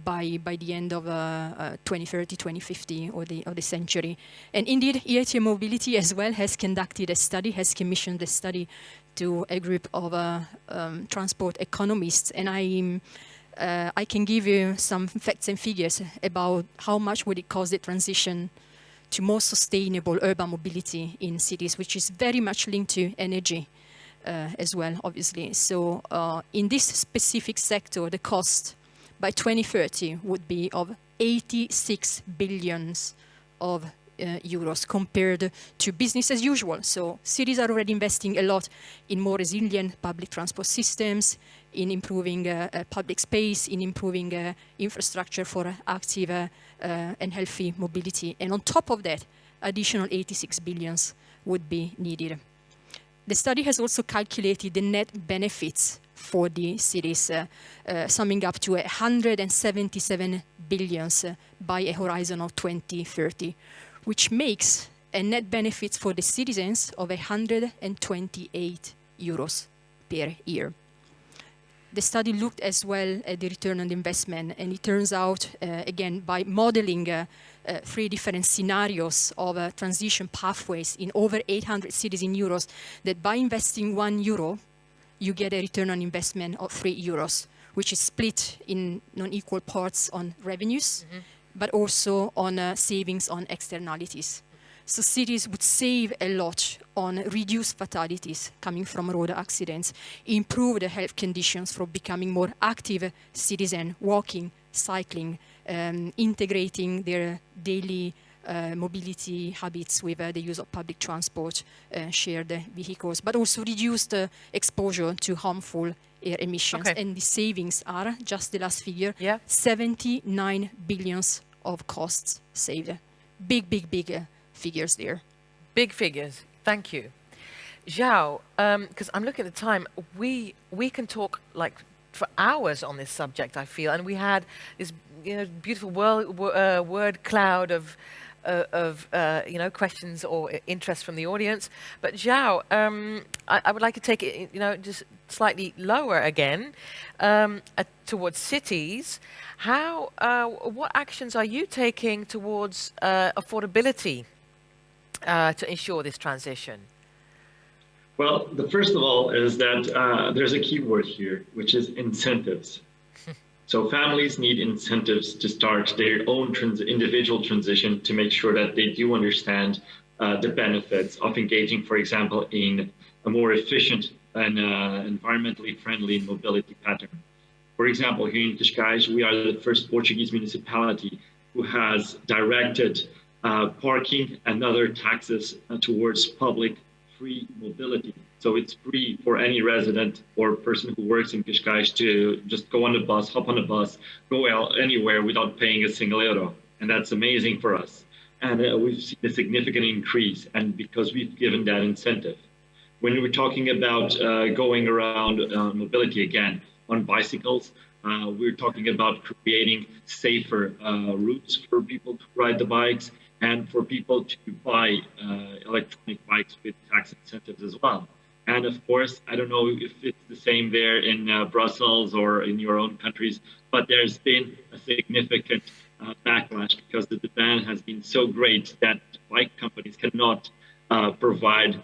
by the end of 2030, 2050, or the century. And indeed, EIT Mobility as well has conducted a study, has commissioned a study to a group of transport economists, and I can give you some facts and figures about how much would it cost the transition to more sustainable urban mobility in cities, which is very much linked to energy as well, obviously. So in this specific sector, the cost by 2030 would be of 86 billions of euros compared to business as usual. So cities are already investing a lot in more resilient public transport systems, in improving public space, in improving infrastructure for active and healthy mobility. And on top of that, additional 86 billions would be needed. The study has also calculated the net benefits for the cities, summing up to 177 billions by a horizon of 2030, which makes a net benefit for the citizens of 128 euros per year. The study looked as well at the return on investment, and it turns out, again, by modeling 3 different scenarios of transition pathways in over 800 cities in euros, that by investing €1, you get a return on investment of €3, which is split in non-equal parts on revenues, but also on savings on externalities. So cities would save a lot on reduced fatalities coming from road accidents, improve the health conditions for becoming more active citizen, walking, cycling, integrating their daily mobility habits with the use of public transport, shared vehicles, but also reduced exposure to harmful air emissions. Okay. And the savings are, just the last figure, 79 billions of costs saved. Big figures there. Big figures. Thank you. João, because I'm looking at the time, we can talk like for hours on this subject, I feel, and we had this beautiful word cloud of questions or interest from the audience. But João, I would like to take it just slightly lower again towards cities. What actions are you taking towards affordability to ensure this transition? Well, the first of all is that there's a key word here, which is incentives. So families need incentives to start their own individual transition to make sure that they do understand the benefits of engaging, for example, in a more efficient and environmentally friendly mobility pattern. For example, here in Cascais, we are the first Portuguese municipality who has directed parking and other taxes towards public free mobility. So it's free for any resident or person who works in Cascais to just go on the bus, hop on the bus, go out anywhere without paying a single euro. And that's amazing for us. And we've seen a significant increase, and because we've given that incentive. When we're talking about going around mobility again on bicycles, we're talking about creating safer routes for people to ride the bikes, and for people to buy electronic bikes with tax incentives as well. And of course, I don't know if it's the same there in Brussels or in your own countries, but there's been a significant backlash because the demand has been so great that bike companies cannot provide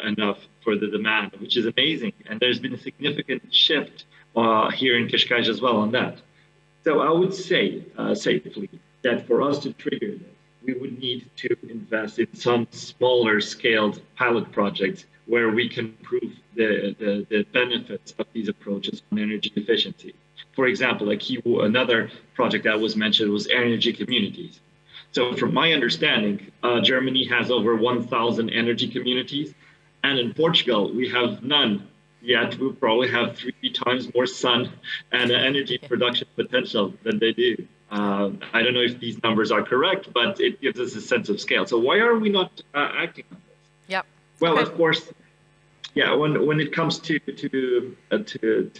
enough for the demand, which is amazing. And there's been a significant shift here in Cascais as well on that. So I would say safely that for us to trigger this, we would need to invest in some smaller scaled pilot projects where we can prove the benefits of these approaches on energy efficiency. For example, another project that was mentioned was energy communities. So from my understanding, Germany has over 1,000 energy communities, and in Portugal, we have none. Yet we probably have 3 times more sun and energy production potential than they do. I don't know if these numbers are correct, but it gives us a sense of scale. So why are we not acting on this? Yep. Well, Okay. of course, Yeah, when it comes to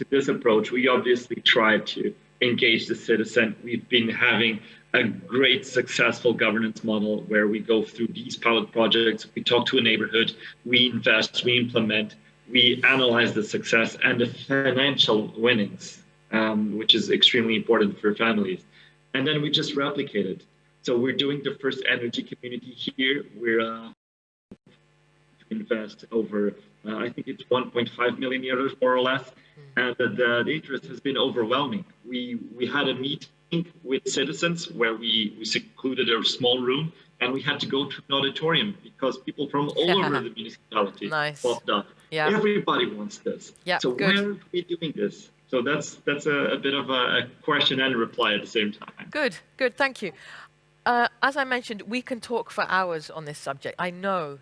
this approach, we obviously try to engage the citizen. We've been having a great successful governance model where we go through these pilot projects, we talk to a neighborhood, we invest, we implement, we analyze the success and the financial winnings, which is extremely important for families. And then we just replicate it. So we're doing the first energy community here. We're invest over, I think it's 1.5 million euros more or less. And the interest has been overwhelming. We had a meeting with citizens where we secluded a small room and we had to go to an auditorium because people from all over the municipality popped up. Yeah. Everybody wants this. Yeah, so good. where are we doing this? So that's a bit of a question and reply at the same time. Good, good, thank you. As I mentioned, we can talk for hours on this subject, I know.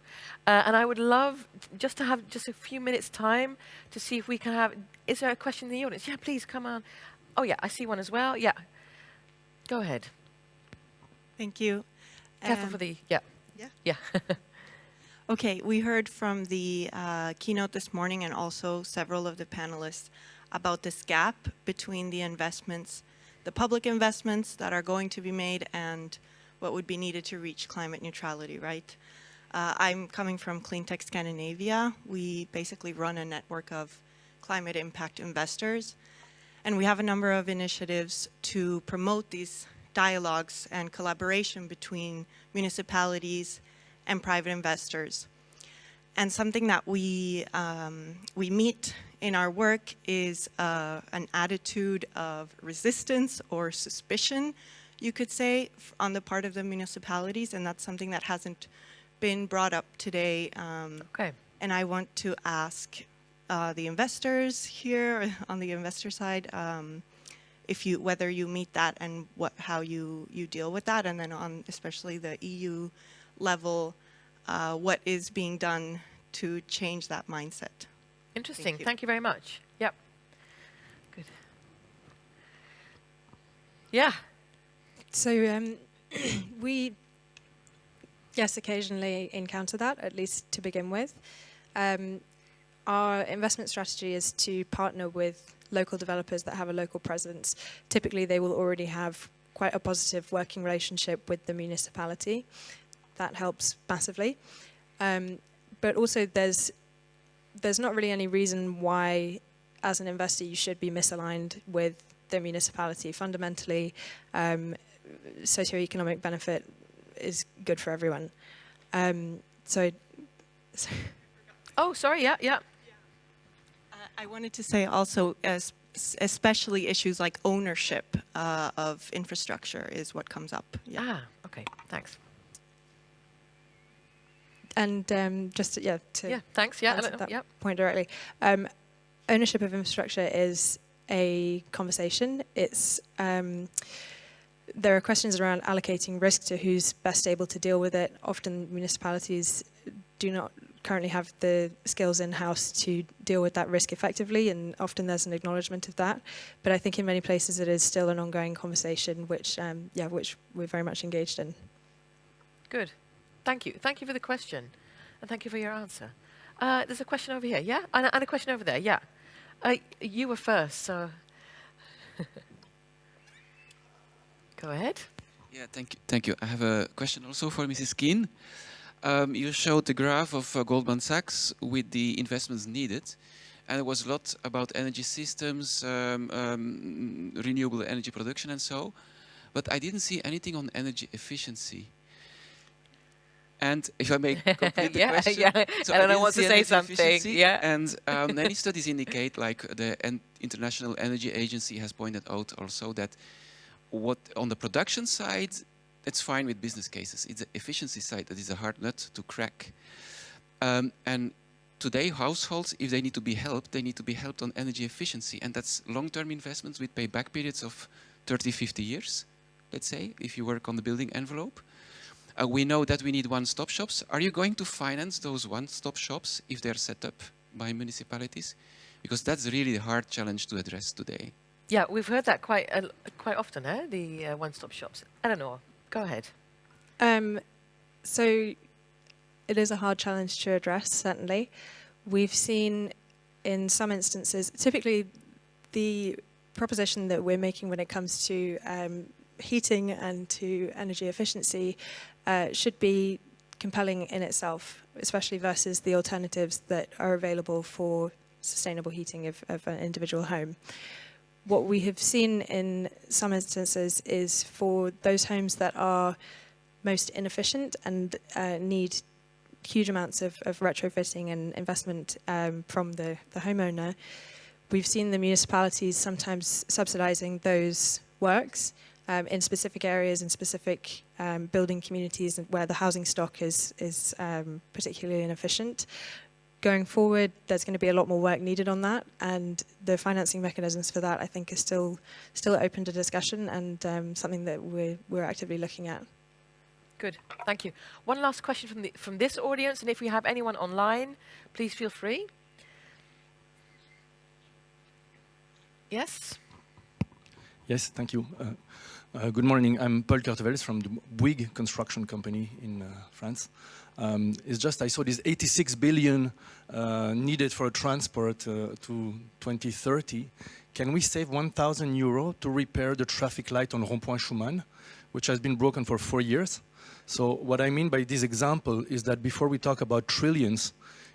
And I would love just to have just a few minutes time to see if we can have, is there a question in the audience? Yeah, please, come on. Oh yeah, I see one as well, yeah. Go ahead. Thank you. Careful for the, yeah. Yeah? Okay, we heard from the keynote this morning and also several of the panelists about this gap between the investments, the public investments that are going to be made and what would be needed to reach climate neutrality, right? I'm coming from Cleantech Scandinavia. We basically run a network of climate impact investors, and we have a number of initiatives to promote these dialogues and collaboration between municipalities and private investors. And something that we meet in our work is an attitude of resistance or suspicion, you could say, on the part of the municipalities, and that's something that hasn't been brought up today. Okay. And I want to ask the investors here on the investor side, whether you meet that and how you deal with that, and then on especially the EU level, what is being done to change that mindset. Interesting, thank you very much. Yep, good. Yeah. So we, yes, occasionally encounter that, at least to begin with. Our investment strategy is to partner with local developers that have a local presence. Typically, they will already have quite a positive working relationship with the municipality. That helps massively. But also, there's not really any reason why, as an investor, you should be misaligned with the municipality. Fundamentally, socioeconomic benefit is good for everyone. Oh, sorry, yeah. I wanted to say also, especially issues like ownership of infrastructure is what comes up. Yeah. Ah, okay, thanks. And thanks. Answer That point directly. Ownership of infrastructure is a conversation. It's there are questions around allocating risk to who's best able to deal with it. Often municipalities do not currently have the skills in-house to deal with that risk effectively, and often there's an acknowledgement of that. But I think in many places it is still an ongoing conversation, which we're very much engaged in. Good. Thank you. Thank you for the question. And thank you for your answer. There's a question over here, yeah? And a question over there, yeah. You were first, so... Go ahead. Yeah, thank you. I have a question also for Mrs. Keen. You showed the graph of Goldman Sachs with the investments needed. And it was a lot about energy systems, renewable energy production and so. But I didn't see anything on energy efficiency. And if I may complete the question, so I want to say something. Yeah. And many studies indicate, like the International Energy Agency has pointed out also, that what on the production side, it's fine with business cases. It's the efficiency side that is a hard nut to crack. And today, households, if they need to be helped, they need to be helped on energy efficiency, and that's long-term investments with payback periods of 30, 50 years. Let's say, if you work on the building envelope. We know that we need one-stop shops. Are you going to finance those one-stop shops if they're set up by municipalities? Because that's really the hard challenge to address today. Yeah, we've heard that quite often, the one-stop shops. Eleanor, go ahead. So it is a hard challenge to address, certainly. we've seen in some instances, typically the proposition that we're making when it comes to heating and to energy efficiency should be compelling in itself, especially versus the alternatives that are available for sustainable heating of an individual home. What we have seen in some instances is for those homes that are most inefficient and need huge amounts of retrofitting and investment from the homeowner, we've seen the municipalities sometimes subsidizing those works in specific areas, in specific building communities where the housing stock is particularly inefficient. Going forward, there's going to be a lot more work needed on that, and the financing mechanisms for that, I think, is still open to discussion and something that we're actively looking at. Good, thank you. One last question from this audience, and if we have anyone online, please feel free. Yes? Yes, thank you. Good morning. I'm Paul Kurtevels from the Bouygues construction company in France. It's just I saw this 86 billion needed for transport to 2030. Can we save 1,000 euro to repair the traffic light on Rond-Point Schumann, which has been broken for 4 years? So what I mean by this example is that before we talk about trillions,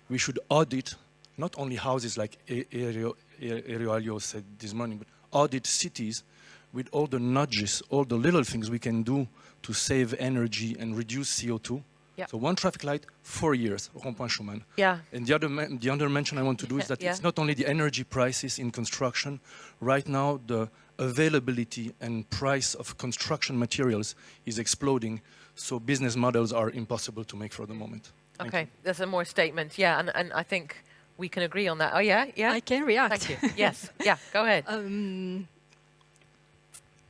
we should audit not only houses like Erioalio said this morning, but audit cities with all the nudges, all the little things we can do to save energy and reduce CO2. Yep. So one traffic light, 4 years, Rond-Point Schumann. Yeah. And the other mention I want to do is that it's not only the energy prices in construction. Right now, the availability and price of construction materials is exploding. So business models are impossible to make for the moment. Okay, there's a more statement. Yeah, and I think we can agree on that. Oh, yeah? Yeah? I can react. Thank you. Yes, yeah, go ahead.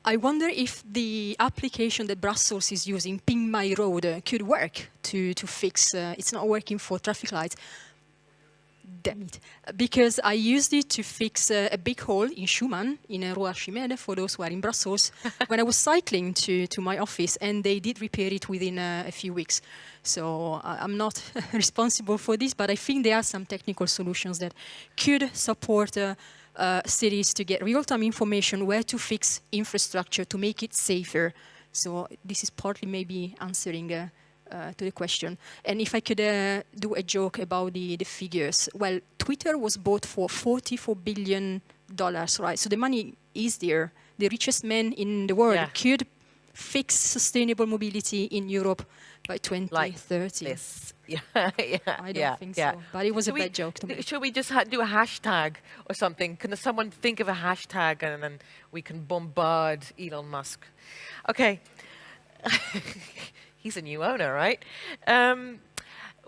I wonder if the application that Brussels is using, Ping My Road, could work to fix, it's not working for traffic lights. Damn it. Because I used it to fix a big hole in Schumann, in Rue Archimede, for those who are in Brussels, when I was cycling to my office, and they did repair it within a few weeks. So I'm not responsible for this, but I think there are some technical solutions that could support cities to get real-time information where to fix infrastructure to make it safer. So this is partly maybe answering to the question. And if I could do a joke about the figures. Well, Twitter was bought for $44 billion, right? So the money is there. The richest man in the world could fix sustainable mobility in Europe by 2030. Like this. Yeah, I don't think so. But it was a bad joke to me. Should we just do a hashtag or something? Can someone think of a hashtag and then we can bombard Elon Musk? Okay. He's a new owner, right?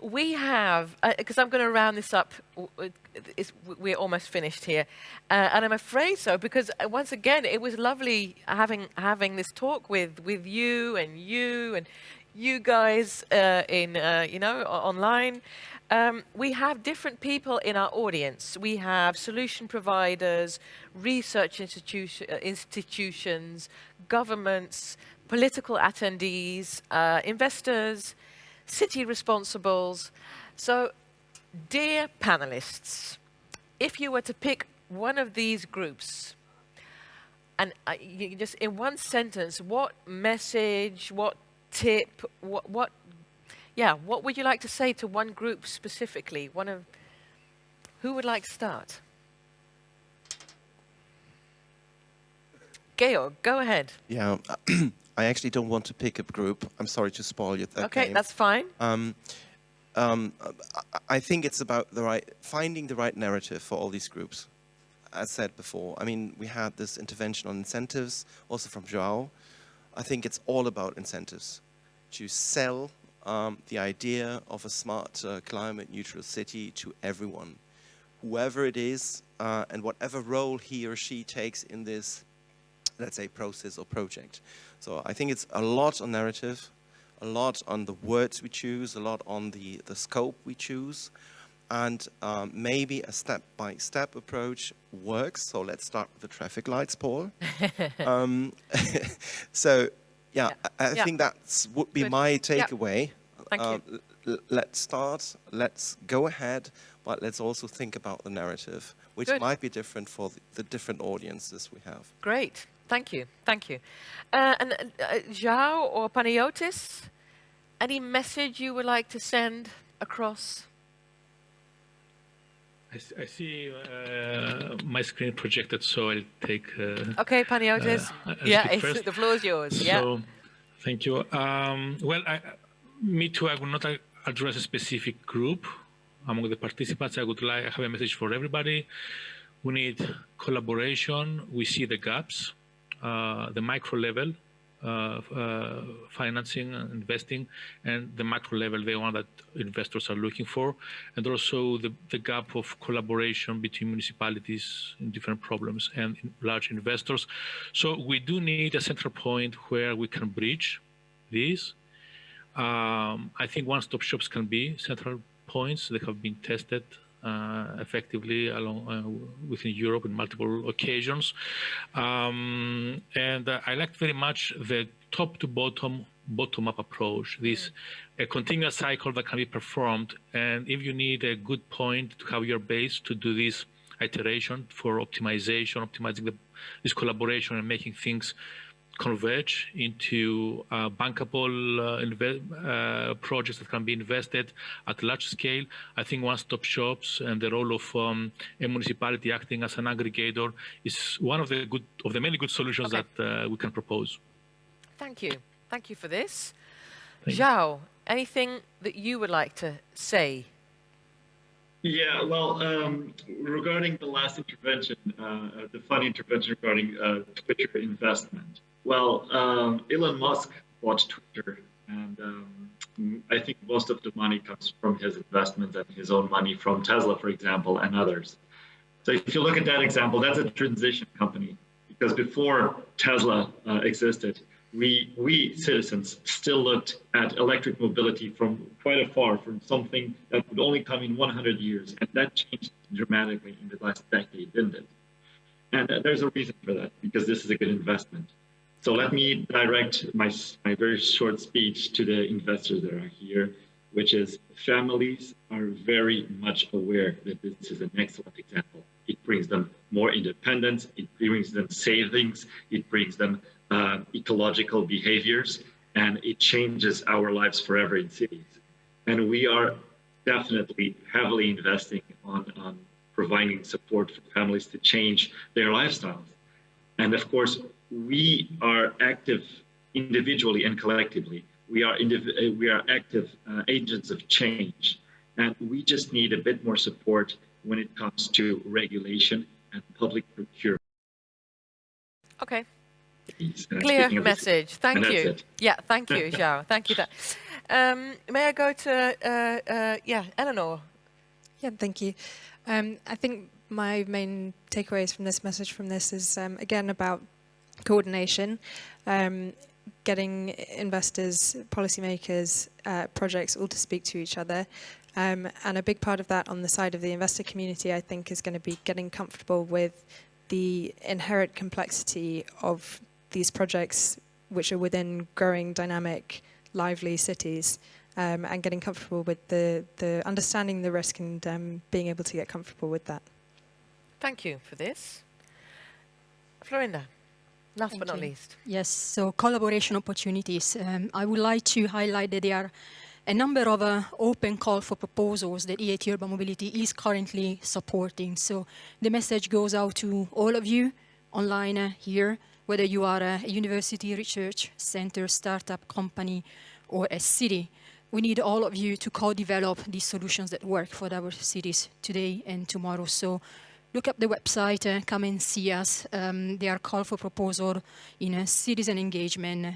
We have, because I'm going to round this up, we're almost finished here. And I'm afraid so, because once again, it was lovely having this talk with you and you guys online. We have different people in our audience. We have solution providers, research institutions, governments, political attendees, investors, city responsibles. So, dear panelists, if you were to pick one of these groups, and you just in one sentence, what message, what tip, what would you like to say to one group specifically? Who would like to start? Georg, go ahead. Yeah, I actually don't want to pick a group. I'm sorry to spoil you that Okay, game. that's fine. I think it's about finding the right narrative for all these groups. As said before, I mean, we had this intervention on incentives, also from João. I think it's all about incentives. To sell the idea of a smart, climate-neutral city to everyone. Whoever it is, and whatever role he or she takes in this, let's say, process or project. So I think it's a lot on narrative, a lot on the words we choose, a lot on the scope we choose, and maybe a step-by-step approach works. So let's start with the traffic lights, Paul. So, I think that would be my takeaway. Thank you. let's start, let's go ahead, but let's also think about the narrative, which Good. might be different for the different audiences we have. Great. Thank you. Thank you. João or Panayiotis, any message you would like to send across? I see my screen projected, so I'll take. Okay, Panayiotis. The floor is yours. So, thank you. Well, me too. I will not address a specific group among the participants. I have a message for everybody. We need collaboration. We see the gaps, the micro level. Financing, investing, and the macro level, the one that investors are looking for, and also the gap of collaboration between municipalities in different problems and large investors. So we do need a central point where we can bridge these. I think one-stop shops can be central points that have been tested effectively within Europe in multiple occasions. And I liked very much the top-to-bottom-up approach, this a continuous cycle that can be performed. And if you need a good point to have your base to do this iteration for optimizing this collaboration and making things converge into bankable projects that can be invested at large scale. I think one-stop shops and the role of a municipality acting as an aggregator is one of the many good solutions that we can propose. Thank you. Thank you for this. João, anything that you would like to say? Yeah, well, regarding the last intervention, the fun intervention regarding Twitter investment. Well, Elon Musk bought Twitter, and I think most of the money comes from his investments and his own money from Tesla, for example, and others. So if you look at that example, that's a transition company, because before Tesla existed, we citizens still looked at electric mobility from quite afar, from something that would only come in 100 years, and that changed dramatically in the last decade, didn't it? And there's a reason for that, because this is a good investment. So let me direct my very short speech to the investors that are here, which is families are very much aware that this is an excellent example. It brings them more independence, it brings them savings, it brings them ecological behaviors, and it changes our lives forever in cities. And we are definitely heavily investing on providing support for families to change their lifestyles. And of course, we are active individually and collectively. We are active agents of change, and we just need a bit more support when it comes to regulation and public procurement. Okay. Clear message. Thank you. Yeah, thank you, João. Thank you. May I go to Eleanor? Yeah, thank you. I think my main takeaways from this message is again about coordination, getting investors, policymakers, projects all to speak to each other. And a big part of that on the side of the investor community, I think, is going to be getting comfortable with the inherent complexity of these projects, which are within growing, dynamic, lively cities, and getting comfortable with the understanding the risk and being able to get comfortable with that. Thank you for this. Florinda. Last but not least. Yes, so collaboration opportunities. I would like to highlight that there are a number of open call for proposals that EIT Urban Mobility is currently supporting. So the message goes out to all of you online here, whether you are a university, research center, startup company, or a city. We need all of you to co-develop these solutions that work for our cities today and tomorrow. So look up the website, come and see us. There are call for proposal in citizen engagement,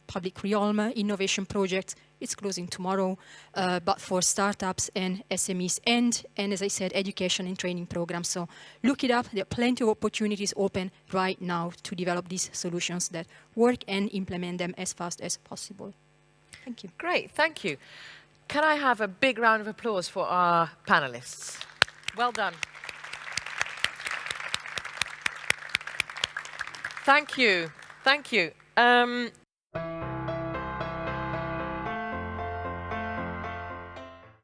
public realm, innovation projects. It's closing tomorrow, but for startups and SMEs and as I said, education and training programs. So look it up. There are plenty of opportunities open right now to develop these solutions that work and implement them as fast as possible. Thank you. Great, thank you. Can I have a big round of applause for our panelists? Well done. Thank you. Thank you.